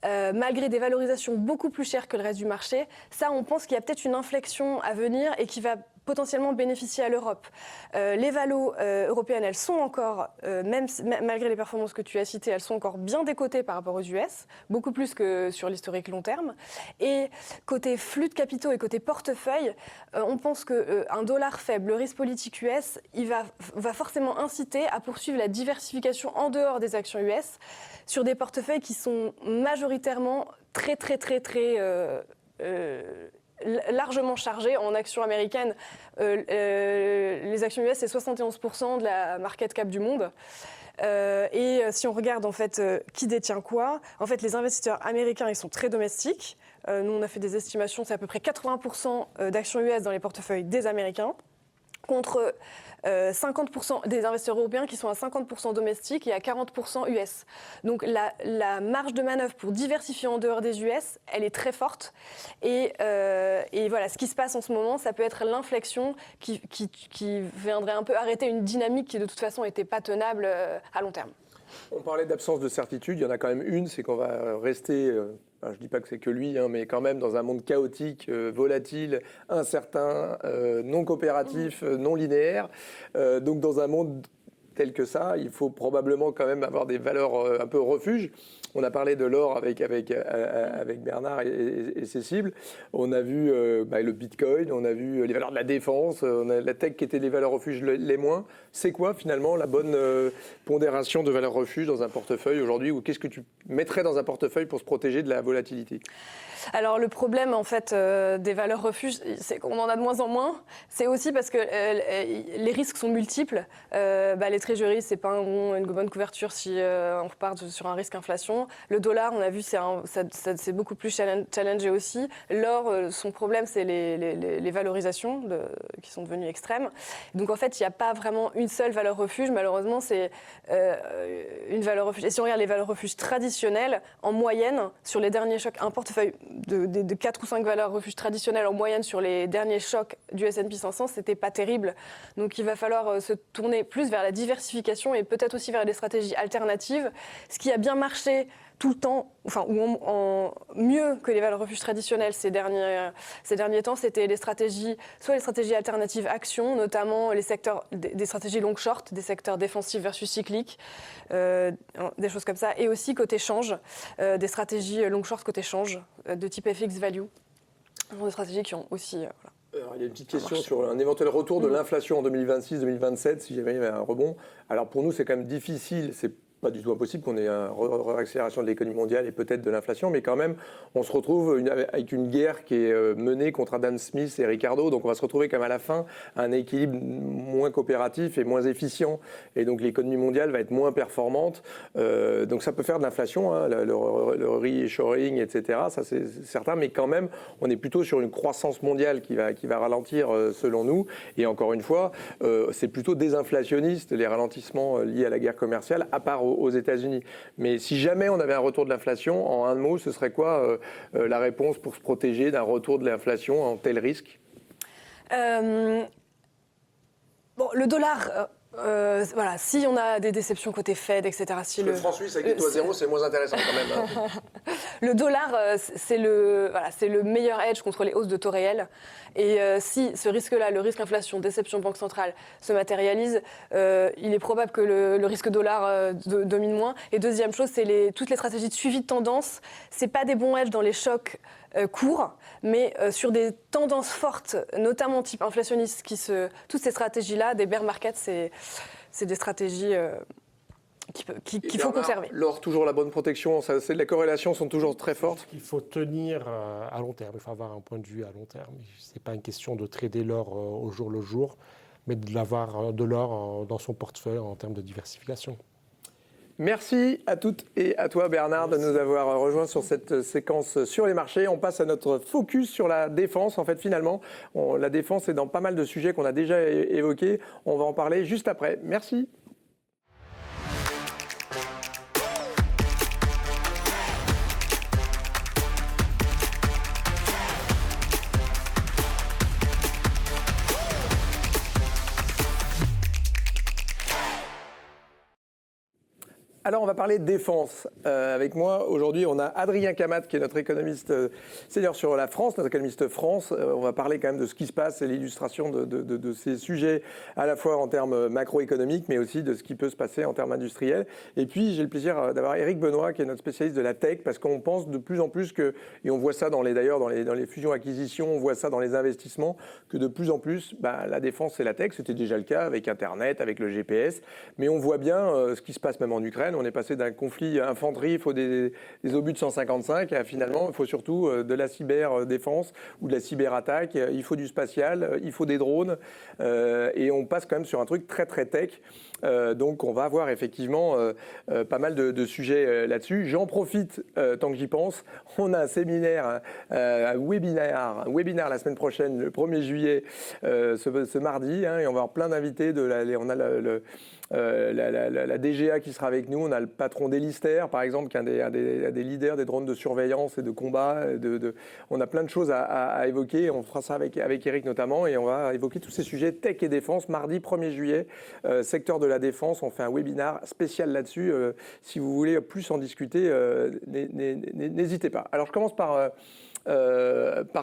malgré des valorisations beaucoup plus chères que le reste du marché, ça, on pense qu'il y a peut-être une inflexion à venir et qui va potentiellement bénéficier à l'Europe. Les valos européennes, elles sont encore, malgré les performances que tu as citées, elles sont encore bien décotées par rapport aux US, beaucoup plus que sur l'historique long terme. Et côté flux de capitaux et côté portefeuille, on pense qu'un dollar faible, le risque politique US, il va forcément inciter à poursuivre la diversification en dehors des actions US sur des portefeuilles qui sont majoritairement très largement chargés en actions américaines. Les actions US, c'est 71% de la market cap du monde. Et si on regarde en fait qui détient quoi, en fait les investisseurs américains, ils sont très domestiques. Nous, on a fait des estimations, c'est à peu près 80% d'actions US dans les portefeuilles des Américains, contre 50% des investisseurs européens qui sont à 50% domestiques et à 40% US. Donc la marge de manœuvre pour diversifier en dehors des US, elle est très forte. Et voilà, ce qui se passe en ce moment, ça peut être l'inflexion qui viendrait un peu arrêter une dynamique qui de toute façon n'était pas tenable à long terme. On parlait d'absence de certitude, il y en a quand même une, c'est qu'on va rester, je ne dis pas que c'est que lui, mais quand même dans un monde chaotique, volatile, incertain, non coopératif, non linéaire. Donc dans un monde tel que ça, il faut probablement quand même avoir des valeurs un peu refuge. On a parlé de l'or avec Bernard et ses cibles. On a vu le Bitcoin, on a vu les valeurs de la défense, on a la tech qui était les valeurs refuges les moins. C'est quoi finalement la bonne pondération de valeurs refuges dans un portefeuille aujourd'hui, ou qu'est-ce que tu mettrais dans un portefeuille pour se protéger de la volatilité ? Alors le problème en fait des valeurs refuges, c'est qu'on en a de moins en moins. C'est aussi parce que les risques sont multiples. Les treasuries, c'est pas une bonne couverture si on repart sur un risque inflation. Le dollar, on a vu, c'est beaucoup plus challengé aussi. L'or, son problème, c'est les valorisations qui sont devenues extrêmes. Donc en fait, il n'y a pas vraiment une seule valeur refuge. Malheureusement, c'est une valeur refuge. Et si on regarde les valeurs refuges traditionnelles, en moyenne, sur les derniers chocs, un portefeuille de 4 ou 5 valeurs refuges traditionnelles en moyenne sur les derniers chocs du S&P 500, c'était pas terrible. Donc il va falloir se tourner plus vers la diversification et peut-être aussi vers des stratégies alternatives. Ce qui a bien marché tout le temps, ou mieux que les valeurs refuges traditionnelles ces derniers temps, c'était soit les stratégies alternatives actions, notamment des stratégies long-short, des secteurs défensifs versus cycliques, des choses comme ça, et aussi côté change, des stratégies long-short côté change, de type FX value. Ce sont des stratégies qui ont aussi... voilà. Alors, il y a une petite question sur un éventuel retour de l'inflation en 2026-2027, si jamais il y avait un rebond. Alors pour nous, c'est quand même difficile, c'est pas du tout impossible qu'on ait une réaccélération de l'économie mondiale et peut-être de l'inflation, mais quand même, on se retrouve avec une guerre qui est menée contre Adam Smith et Ricardo, donc on va se retrouver quand même à la fin à un équilibre moins coopératif et moins efficient, et donc l'économie mondiale va être moins performante, donc ça peut faire de l'inflation, hein, le reshoring, etc., ça c'est certain, mais quand même, on est plutôt sur une croissance mondiale qui va ralentir selon nous, et encore une fois, c'est plutôt désinflationniste, les ralentissements liés à la guerre commerciale, à part aux États-Unis. Mais si jamais on avait un retour de l'inflation, en un mot, ce serait quoi la réponse pour se protéger d'un retour de l'inflation en tel risque ? Le dollar, voilà, si on a des déceptions côté Fed, etc. Si le franc suisse avec des taux à zéro, c'est moins intéressant quand même. Hein. Le dollar, c'est le meilleur hedge contre les hausses de taux réels. Et si ce risque-là, le risque inflation, déception banque centrale, se matérialise, il est probable que le risque dollar domine moins. Et deuxième chose, c'est toutes les stratégies de suivi de tendance. C'est pas des bons hedges dans les chocs courts, mais sur des tendances fortes, notamment type inflationniste, toutes ces stratégies-là, des bear markets, c'est des stratégies qu'il faut conserver. L'or, toujours la bonne protection, les corrélations sont toujours très fortes. Il faut tenir à long terme, il faut avoir un point de vue à long terme. Ce n'est pas une question de trader l'or au jour le jour, mais d'avoir de l'or dans son portefeuille en termes de diversification. Merci à toutes et à toi Bernard de nous avoir rejoints sur cette séquence sur les marchés. On passe à notre focus sur la défense. En fait, finalement, la défense est dans pas mal de sujets qu'on a déjà évoqués. On va en parler juste après. Merci. Alors, on va parler de défense. Avec moi, aujourd'hui, on a Adrien Camat, qui est notre économiste senior sur la France, notre économiste France. On va parler quand même de ce qui se passe et l'illustration de ces sujets, à la fois en termes macroéconomiques, mais aussi de ce qui peut se passer en termes industriels. Et puis, j'ai le plaisir d'avoir Éric Benoît, qui est notre spécialiste de la tech, parce qu'on pense de plus en plus que, et on voit ça dans les fusions-acquisitions, on voit ça dans les investissements, que de plus en plus, la défense, c'est la tech. C'était déjà le cas avec Internet, avec le GPS. Mais on voit bien ce qui se passe même en Ukraine. On est passé d'un conflit infanterie, il faut des obus de 155, et finalement, il faut surtout de la cyberdéfense ou de la cyberattaque, il faut du spatial, il faut des drones, et on passe quand même sur un truc très très tech. Donc on va avoir effectivement pas mal de sujets là-dessus. J'en profite, tant que j'y pense, on a un séminaire, un webinaire la semaine prochaine, le 1er juillet, ce mardi, hein, et on va avoir plein d'invités. On a la DGA qui sera avec nous, on a le patron d'Elister par exemple, qui est un des leaders des drones de surveillance et de combat. On a plein de choses à évoquer, on fera ça avec Eric notamment, et on va évoquer tous ces sujets tech et défense, mardi 1er juillet, secteur de la défense, on fait un webinaire spécial là-dessus. Si vous voulez plus en discuter, n'hésitez pas. Alors je commence par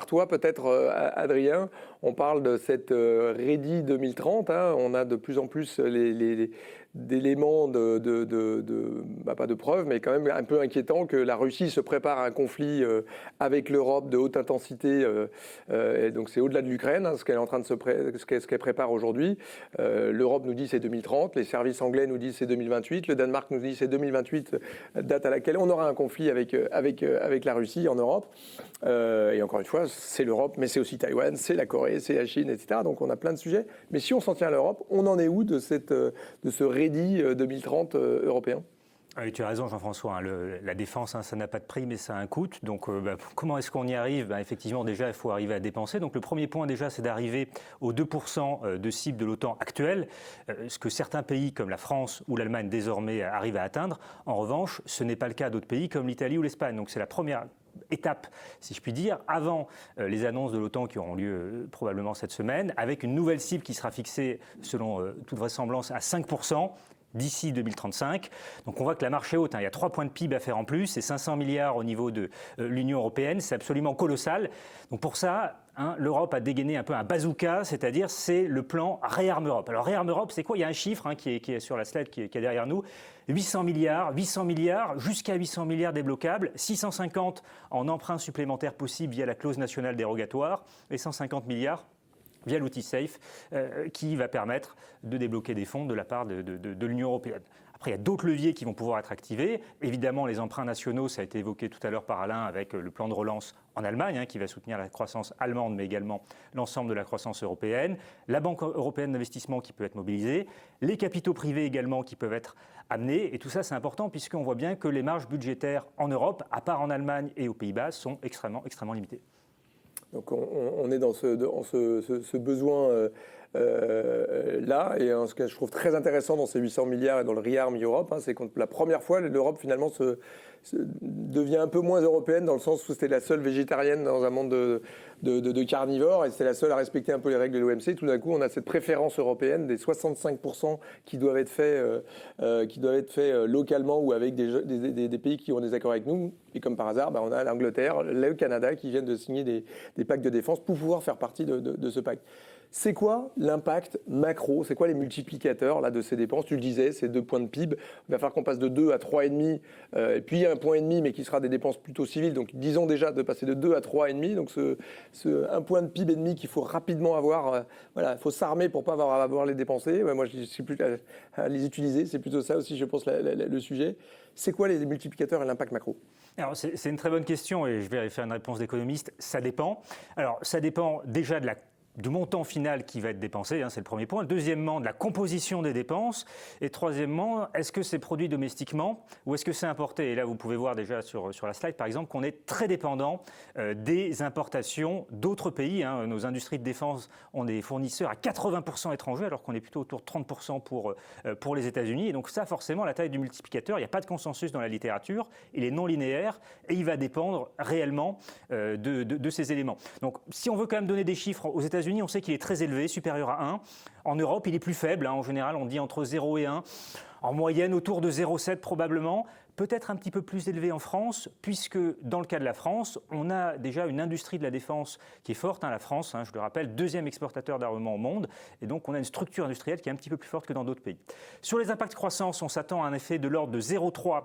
toi peut-être, Adrien. On parle de cette Ready 2030. Hein. On a de plus en plus d'éléments pas de preuves, mais quand même un peu inquiétant que la Russie se prépare à un conflit avec l'Europe de haute intensité. Et donc c'est au-delà de l'Ukraine, hein, ce qu'elle prépare aujourd'hui. L'Europe nous dit c'est 2030, les services anglais nous disent c'est 2028, le Danemark nous dit c'est 2028, date à laquelle on aura un conflit avec la Russie en Europe. Et encore une fois, c'est l'Europe, mais c'est aussi Taïwan, c'est la Corée, c'est la Chine, etc. Donc on a plein de sujets. Mais si on s'en tient à l'Europe, on en est où de ce Ready 2030 européen ? Oui, tu as raison Jean-François, la défense, ça n'a pas de prix mais ça a un coût. Donc comment est-ce qu'on y arrive ? Effectivement déjà il faut arriver à dépenser. Donc le premier point déjà c'est d'arriver aux 2% de cible de l'OTAN actuelle, ce que certains pays comme la France ou l'Allemagne désormais arrivent à atteindre. En revanche, ce n'est pas le cas d'autres pays comme l'Italie ou l'Espagne. Donc c'est la première étape, si je puis dire, avant les annonces de l'OTAN qui auront lieu probablement cette semaine, avec une nouvelle cible qui sera fixée selon toute vraisemblance à 5%. d'ici 2035. Donc on voit que la marche est haute, hein. Il y a 3 points de PIB à faire en plus, c'est 500 milliards au niveau de l'Union européenne, c'est absolument colossal. Donc pour ça, l'Europe a dégainé un peu un bazooka, c'est-à-dire c'est le plan Réarme Europe. Alors Réarme Europe, c'est quoi? Il y a un chiffre qui est sur la slide qui est derrière nous. 800 milliards, jusqu'à 800 milliards débloquables, 650 en emprunts supplémentaires possibles via la clause nationale dérogatoire et 150 milliards via l'outil SAFE qui va permettre de débloquer des fonds de la part de l'Union européenne. Après, il y a d'autres leviers qui vont pouvoir être activés. Évidemment, les emprunts nationaux, ça a été évoqué tout à l'heure par Alain avec le plan de relance en Allemagne, qui va soutenir la croissance allemande, mais également l'ensemble de la croissance européenne. La Banque européenne d'investissement qui peut être mobilisée. Les capitaux privés également qui peuvent être amenés. Et tout ça, c'est important puisqu'on voit bien que les marges budgétaires en Europe, à part en Allemagne et aux Pays-Bas, sont extrêmement limitées. Donc on est dans ce besoin là, et ce que je trouve très intéressant dans ces 800 milliards et dans le Rearm Europe, c'est que la première fois, l'Europe finalement devient un peu moins européenne dans le sens où c'était la seule végétarienne dans un monde de carnivores et c'était la seule à respecter un peu les règles de l'OMC. Tout d'un coup, on a cette préférence européenne des 65% qui doivent être faits localement ou avec des pays qui ont des accords avec nous. Et comme par hasard, on a l'Angleterre, le Canada qui viennent de signer des pactes de défense pour pouvoir faire partie de ce pacte. C'est quoi l'impact macro? C'est quoi les multiplicateurs là, de ces dépenses? Tu le disais, c'est 2 points de PIB. Il va falloir qu'on passe de 2 à 3,5, et puis 1,5 point, mais qui sera des dépenses plutôt civiles. Donc disons déjà de passer de 2 à 3,5. Donc ce 1 point de PIB et demi qu'il faut rapidement avoir, il faut s'armer pour ne pas avoir les dépenser. Moi, je ne suis plus à les utiliser. C'est plutôt ça aussi, je pense, le sujet. C'est quoi les multiplicateurs et l'impact macro? Alors, c'est une très bonne question et je vais faire une réponse d'économiste. Ça dépend. Alors, ça dépend déjà du montant final qui va être dépensé, c'est le premier point. Deuxièmement, de la composition des dépenses. Et troisièmement, est-ce que c'est produit domestiquement ou est-ce que c'est importé? Et là, vous pouvez voir déjà sur la slide, par exemple, qu'on est très dépendant des importations d'autres pays. Nos industries de défense ont des fournisseurs à 80% étrangers, alors qu'on est plutôt autour de 30% pour les États-Unis. Et donc ça, forcément, la taille du multiplicateur, il n'y a pas de consensus dans la littérature. Il est non linéaire et il va dépendre réellement de ces éléments. Donc, si on veut quand même donner des chiffres aux États-Unis, on sait qu'il est très élevé, supérieur à 1. En Europe, il est plus faible. En général, on dit entre 0 et 1. En moyenne, autour de 0,7 probablement. Peut-être un petit peu plus élevé en France, puisque dans le cas de la France, on a déjà une industrie de la défense qui est forte. La France, je le rappelle, 2e exportateur d'armement au monde. Et donc, on a une structure industrielle qui est un petit peu plus forte que dans d'autres pays. Sur les impacts de croissance, on s'attend à un effet de l'ordre de 0,3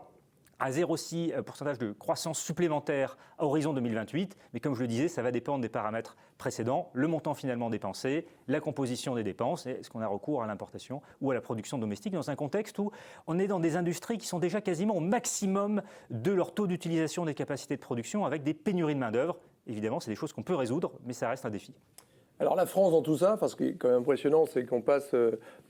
à 0,6% de croissance supplémentaire à horizon 2028. Mais comme je le disais, ça va dépendre des paramètres précédents, le montant finalement dépensé, la composition des dépenses, et est-ce qu'on a recours à l'importation ou à la production domestique dans un contexte où on est dans des industries qui sont déjà quasiment au maximum de leur taux d'utilisation des capacités de production avec des pénuries de main-d'œuvre. Évidemment, c'est des choses qu'on peut résoudre, mais ça reste un défi. Alors la France dans tout ça, parce que ce qui est quand même impressionnant, c'est qu'on passe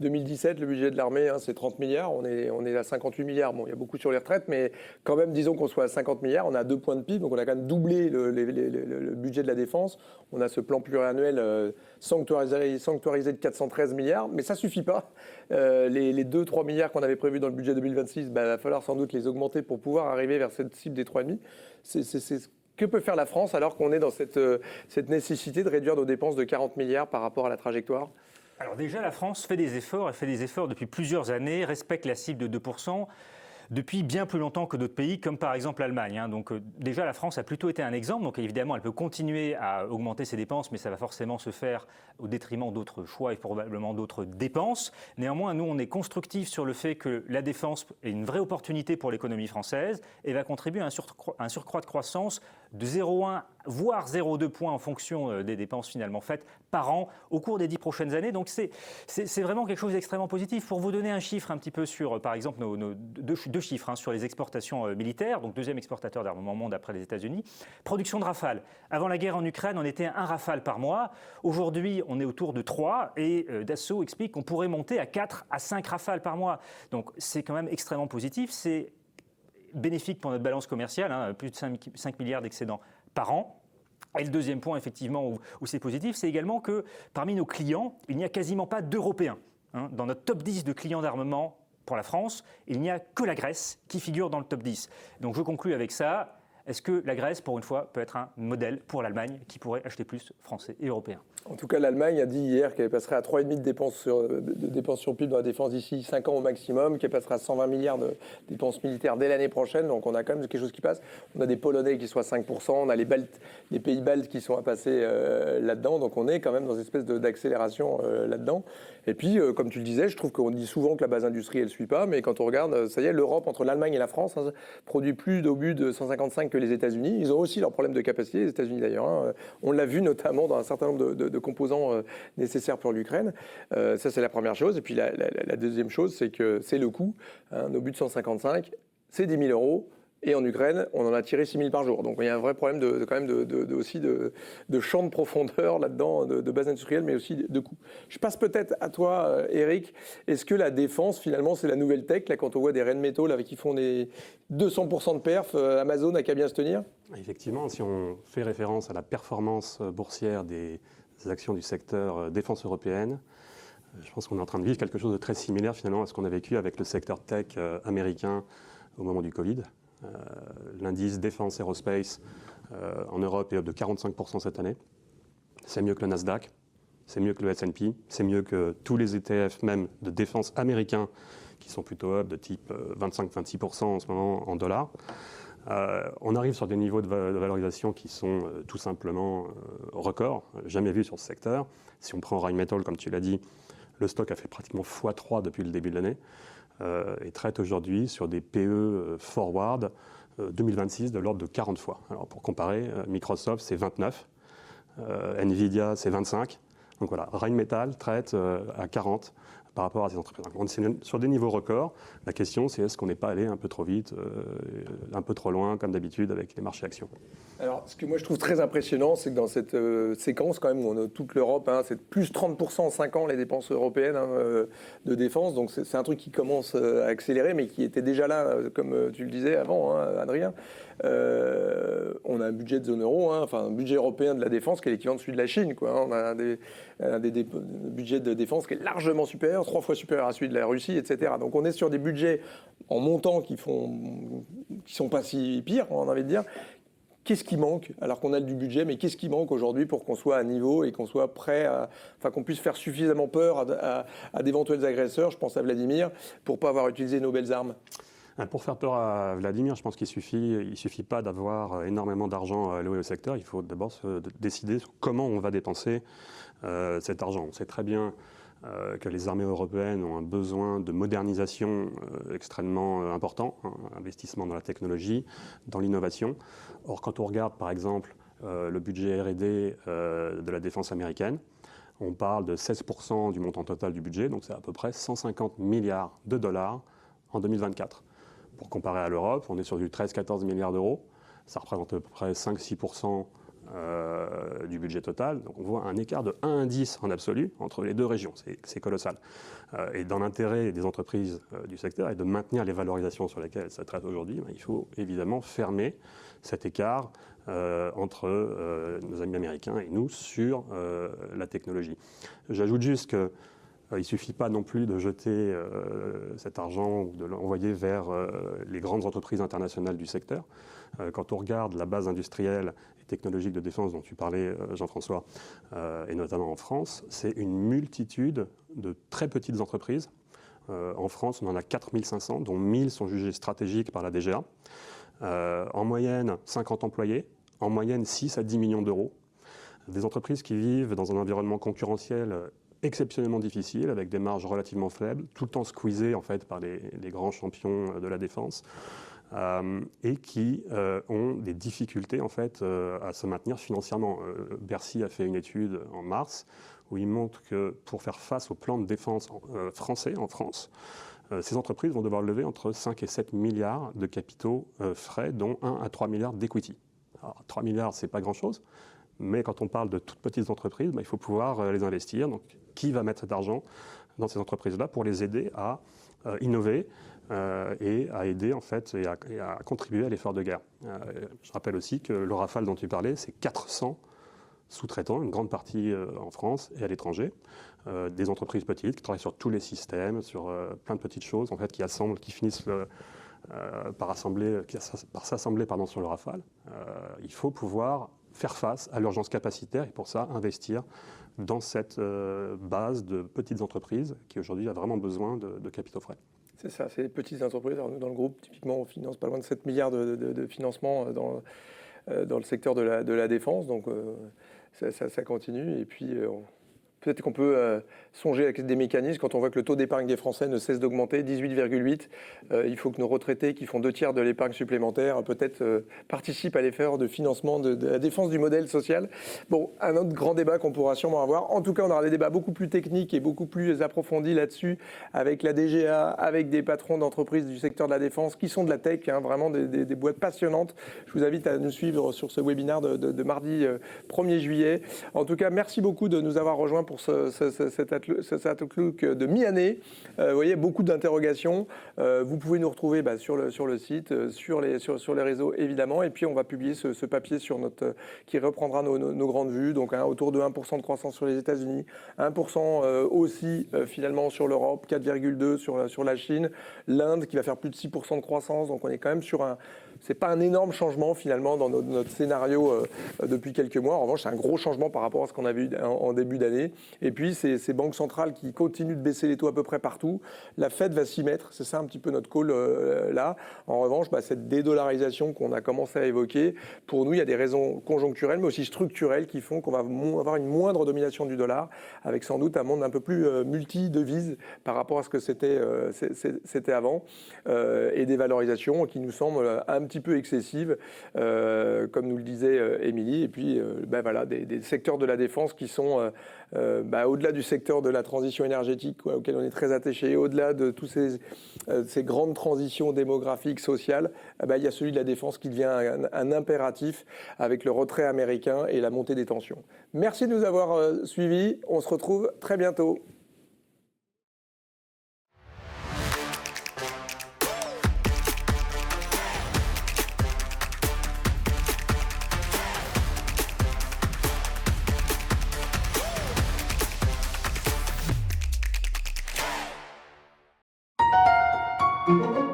2017, le budget de l'armée, c'est 30 milliards, on est à 58 milliards. Bon, il y a beaucoup sur les retraites, mais quand même, disons qu'on soit à 50 milliards, on a 2 points de PIB, donc on a quand même doublé le budget de la défense. On a ce plan pluriannuel sanctuarisé de 413 milliards, mais ça ne suffit pas. Les 2-3 milliards qu'on avait prévus dans le budget 2026, il va falloir sans doute les augmenter pour pouvoir arriver vers cette cible des 3,5. Que peut faire la France alors qu'on est dans cette nécessité de réduire nos dépenses de 40 milliards par rapport à la trajectoire? Alors déjà, la France fait des efforts, elle fait des efforts depuis plusieurs années, respecte la cible de 2%. Depuis bien plus longtemps que d'autres pays, comme par exemple l'Allemagne. Donc déjà, la France a plutôt été un exemple. Donc évidemment, elle peut continuer à augmenter ses dépenses, mais ça va forcément se faire au détriment d'autres choix et probablement d'autres dépenses. Néanmoins, nous, on est constructifs sur le fait que la défense est une vraie opportunité pour l'économie française et va contribuer à un surcroît de croissance de 0,1 voire 0,2 points en fonction des dépenses finalement faites par an au cours des 10 prochaines années. Donc c'est vraiment quelque chose d'extrêmement positif. Pour vous donner un chiffre un petit peu sur, par exemple, nos deux chiffres sur les exportations militaires, donc 2e exportateur d'armement au monde après les États-Unis. Production de Rafale. Avant la guerre en Ukraine, on était à 1 Rafale par mois. Aujourd'hui, on est autour de 3 et Dassault explique qu'on pourrait monter à 4 à 5 Rafales par mois. Donc c'est quand même extrêmement positif. C'est bénéfique pour notre balance commerciale, plus de 5 milliards d'excédents par an. Et le deuxième point, effectivement, où c'est positif, c'est également que parmi nos clients, il n'y a quasiment pas d'Européens. Dans notre top 10 de clients d'armement pour la France, il n'y a que la Grèce qui figure dans le top 10. Donc je conclus avec ça. Est-ce que la Grèce, pour une fois, peut être un modèle pour l'Allemagne qui pourrait acheter plus français et européens? En tout cas, l'Allemagne a dit hier qu'elle passerait à 3,5 de dépenses sur PIB dans la défense d'ici 5 ans au maximum, qu'elle passera à 120 milliards de dépenses militaires dès l'année prochaine. Donc on a quand même quelque chose qui passe. On a des Polonais qui sont à 5%, on a les pays baltes qui sont à passer là-dedans. Donc on est quand même dans une espèce d'accélération là-dedans. Et puis, comme tu le disais, je trouve qu'on dit souvent que la base industrielle ne suit pas, mais quand on regarde, ça y est, l'Europe, entre l'Allemagne et la France, produit plus d'obus de 155 que les États-Unis. Ils ont aussi leurs problèmes de capacité, les États-Unis d'ailleurs. On l'a vu notamment dans un certain nombre de composants nécessaires pour l'Ukraine. Ça, c'est la première chose. Et puis la deuxième chose, c'est que c'est le coût. Un obus de 155, c'est 10 000 euros. Et en Ukraine, on en a tiré 6 000 par jour. Donc il y a un vrai problème aussi de champ de profondeur là-dedans, de base industrielle, mais aussi de coûts. Je passe peut-être à toi, Eric. Est-ce que la défense, finalement, c'est la nouvelle tech là, quand on voit des Rheinmetall là, qui font des 200% de perf, Amazon n'a qu'à bien se tenir? Effectivement, si on fait référence à la performance boursière des actions du secteur défense européenne, je pense qu'on est en train de vivre quelque chose de très similaire finalement à ce qu'on a vécu avec le secteur tech américain au moment du Covid. L'indice défense aerospace en Europe est up de 45% cette année. C'est mieux que le Nasdaq, c'est mieux que le S&P, c'est mieux que tous les ETF même de défense américains qui sont plutôt up de type 25-26% en ce moment en dollars. On arrive sur des niveaux de valorisation qui sont tout simplement records, jamais vus sur ce secteur. Si on prend Rheinmetall, comme tu l'as dit, le stock a fait pratiquement x3 depuis le début de l'année et traite aujourd'hui sur des PE forward 2026 de l'ordre de 40 fois. Alors pour comparer, Microsoft c'est 29, Nvidia c'est 25. Donc voilà, Rheinmetall traite à 40 par rapport à ces entreprises. Donc on est sur des niveaux records. La question, c'est est-ce qu'on n'est pas allé un peu trop vite, un peu trop loin, comme d'habitude, avec les marchés actions? Alors, ce que moi je trouve très impressionnant, c'est que dans cette séquence, quand même, où on a toute l'Europe, c'est plus 30% en 5 ans les dépenses européennes de défense. Donc c'est un truc qui commence à accélérer, mais qui était déjà là, comme tu le disais avant, Adrien. On a un budget de zone euro, un budget européen de la défense qui est l'équivalent de celui de la Chine, quoi. On a un budget de défense qui est largement supérieur, 3 fois supérieur à celui de la Russie, etc. Donc on est sur des budgets en montant qui sont pas si pires, on a envie de dire. Qu'est-ce qui manque alors qu'on a du budget, mais qu'est-ce qui manque aujourd'hui pour qu'on soit à niveau et qu'on soit prêt qu'on puisse faire suffisamment peur à d'éventuels agresseurs, je pense à Vladimir, pour pas avoir utilisé nos belles armes? Pour faire peur à Vladimir, je pense qu'il suffit pas d'avoir énormément d'argent alloué au secteur. Il faut d'abord décider sur comment on va dépenser cet argent. On sait très bien que les armées européennes ont un besoin de modernisation extrêmement important, investissement dans la technologie, dans l'innovation. Or, quand on regarde par exemple le budget R&D de la défense américaine, on parle de 16% du montant total du budget, donc c'est à peu près 150 milliards de dollars en 2024. Pour comparer à l'Europe, on est sur du 13-14 milliards d'euros, ça représente à peu près 5-6% du budget total. Donc on voit un écart de 1 à 10 en absolu entre les deux régions, c'est colossal. Et dans l'intérêt des entreprises du secteur et de maintenir les valorisations sur lesquelles ça traite aujourd'hui, il faut évidemment fermer cet écart entre nos amis américains et nous sur la technologie. J'ajoute juste que il ne suffit pas non plus de jeter cet argent ou de l'envoyer vers les grandes entreprises internationales du secteur. Quand on regarde la base industrielle et technologique de défense dont tu parlais, Jean-François, et notamment en France, c'est une multitude de très petites entreprises. En France, on en a 4500, dont 1000 sont jugées stratégiques par la DGA. En moyenne, 50 employés, en moyenne 6 à 10 millions d'euros. Des entreprises qui vivent dans un environnement concurrentiel exceptionnellement difficile, avec des marges relativement faibles, tout le temps squeezées en fait par les grands champions de la défense, et qui ont des difficultés en fait à se maintenir financièrement. Bercy a fait une étude en mars où il montre que pour faire face au plan de défense français en France, ces entreprises vont devoir lever entre 5 et 7 milliards de capitaux frais, dont 1 à 3 milliards d'equity. Alors 3 milliards, c'est pas grand-chose, mais quand on parle de toutes petites entreprises, il faut pouvoir les investir. Donc, qui va mettre cet argent dans ces entreprises-là pour les aider à innover et à aider en fait et à contribuer à l'effort de guerre. Je rappelle aussi que le Rafale dont tu parlais, c'est 400 sous-traitants, une grande partie en France et à l'étranger, des entreprises petites qui travaillent sur tous les systèmes, sur plein de petites choses en fait qui assemblent, qui finissent par s'assembler sur le Rafale. Il faut pouvoir faire face à l'urgence capacitaire et pour ça investir dans cette base de petites entreprises qui aujourd'hui a vraiment besoin de capitaux frais. C'est ça, c'est les petites entreprises. Alors nous, dans le groupe, typiquement, on finance pas loin de 7 milliards de financement dans le secteur de la défense. Donc ça continue. Et puis peut-être qu'on peut songer avec des mécanismes quand on voit que le taux d'épargne des Français ne cesse d'augmenter, 18,8. Il faut que nos retraités qui font 2/3 de l'épargne supplémentaire peut-être participent à l'effort de financement de la défense du modèle social. Bon, un autre grand débat qu'on pourra sûrement avoir. En tout cas, on aura des débats beaucoup plus techniques et beaucoup plus approfondis là-dessus avec la DGA, avec des patrons d'entreprises du secteur de la défense qui sont de la tech, hein, vraiment des boîtes passionnantes. Je vous invite à nous suivre sur ce webinaire de mardi 1er juillet. En tout cas, merci beaucoup de nous avoir rejoints pour cet outlook de mi-année. Vous voyez, beaucoup d'interrogations. Vous pouvez nous retrouver sur le site, sur les réseaux évidemment. Et puis on va publier ce papier qui reprendra nos grandes vues. Donc autour de 1% de croissance sur les États-Unis, 1% aussi finalement sur l'Europe, 4,2% sur la Chine, l'Inde qui va faire plus de 6% de croissance. Donc on est quand même sur c'est pas un énorme changement finalement dans notre scénario depuis quelques mois. En revanche, c'est un gros changement par rapport à ce qu'on a vu en début d'année. Et puis, ces banques centrales qui continuent de baisser les taux à peu près partout. La Fed va s'y mettre. C'est ça un petit peu notre call là. En revanche, cette dédollarisation qu'on a commencé à évoquer, pour nous, il y a des raisons conjoncturelles, mais aussi structurelles qui font qu'on va avoir une moindre domination du dollar, avec sans doute un monde un peu plus multi-devises par rapport à ce que c'était avant, et des valorisations qui nous semblent un petit peu excessives, comme nous le disait Émilie. Et puis, voilà, des secteurs de la défense qui sont au-delà du secteur de la transition énergétique auquel on est très attaché, au-delà de toutes ces grandes transitions démographiques, sociales, il y a celui de la défense qui devient un impératif avec le retrait américain et la montée des tensions. Merci de nous avoir suivis. On se retrouve très bientôt. Thank you.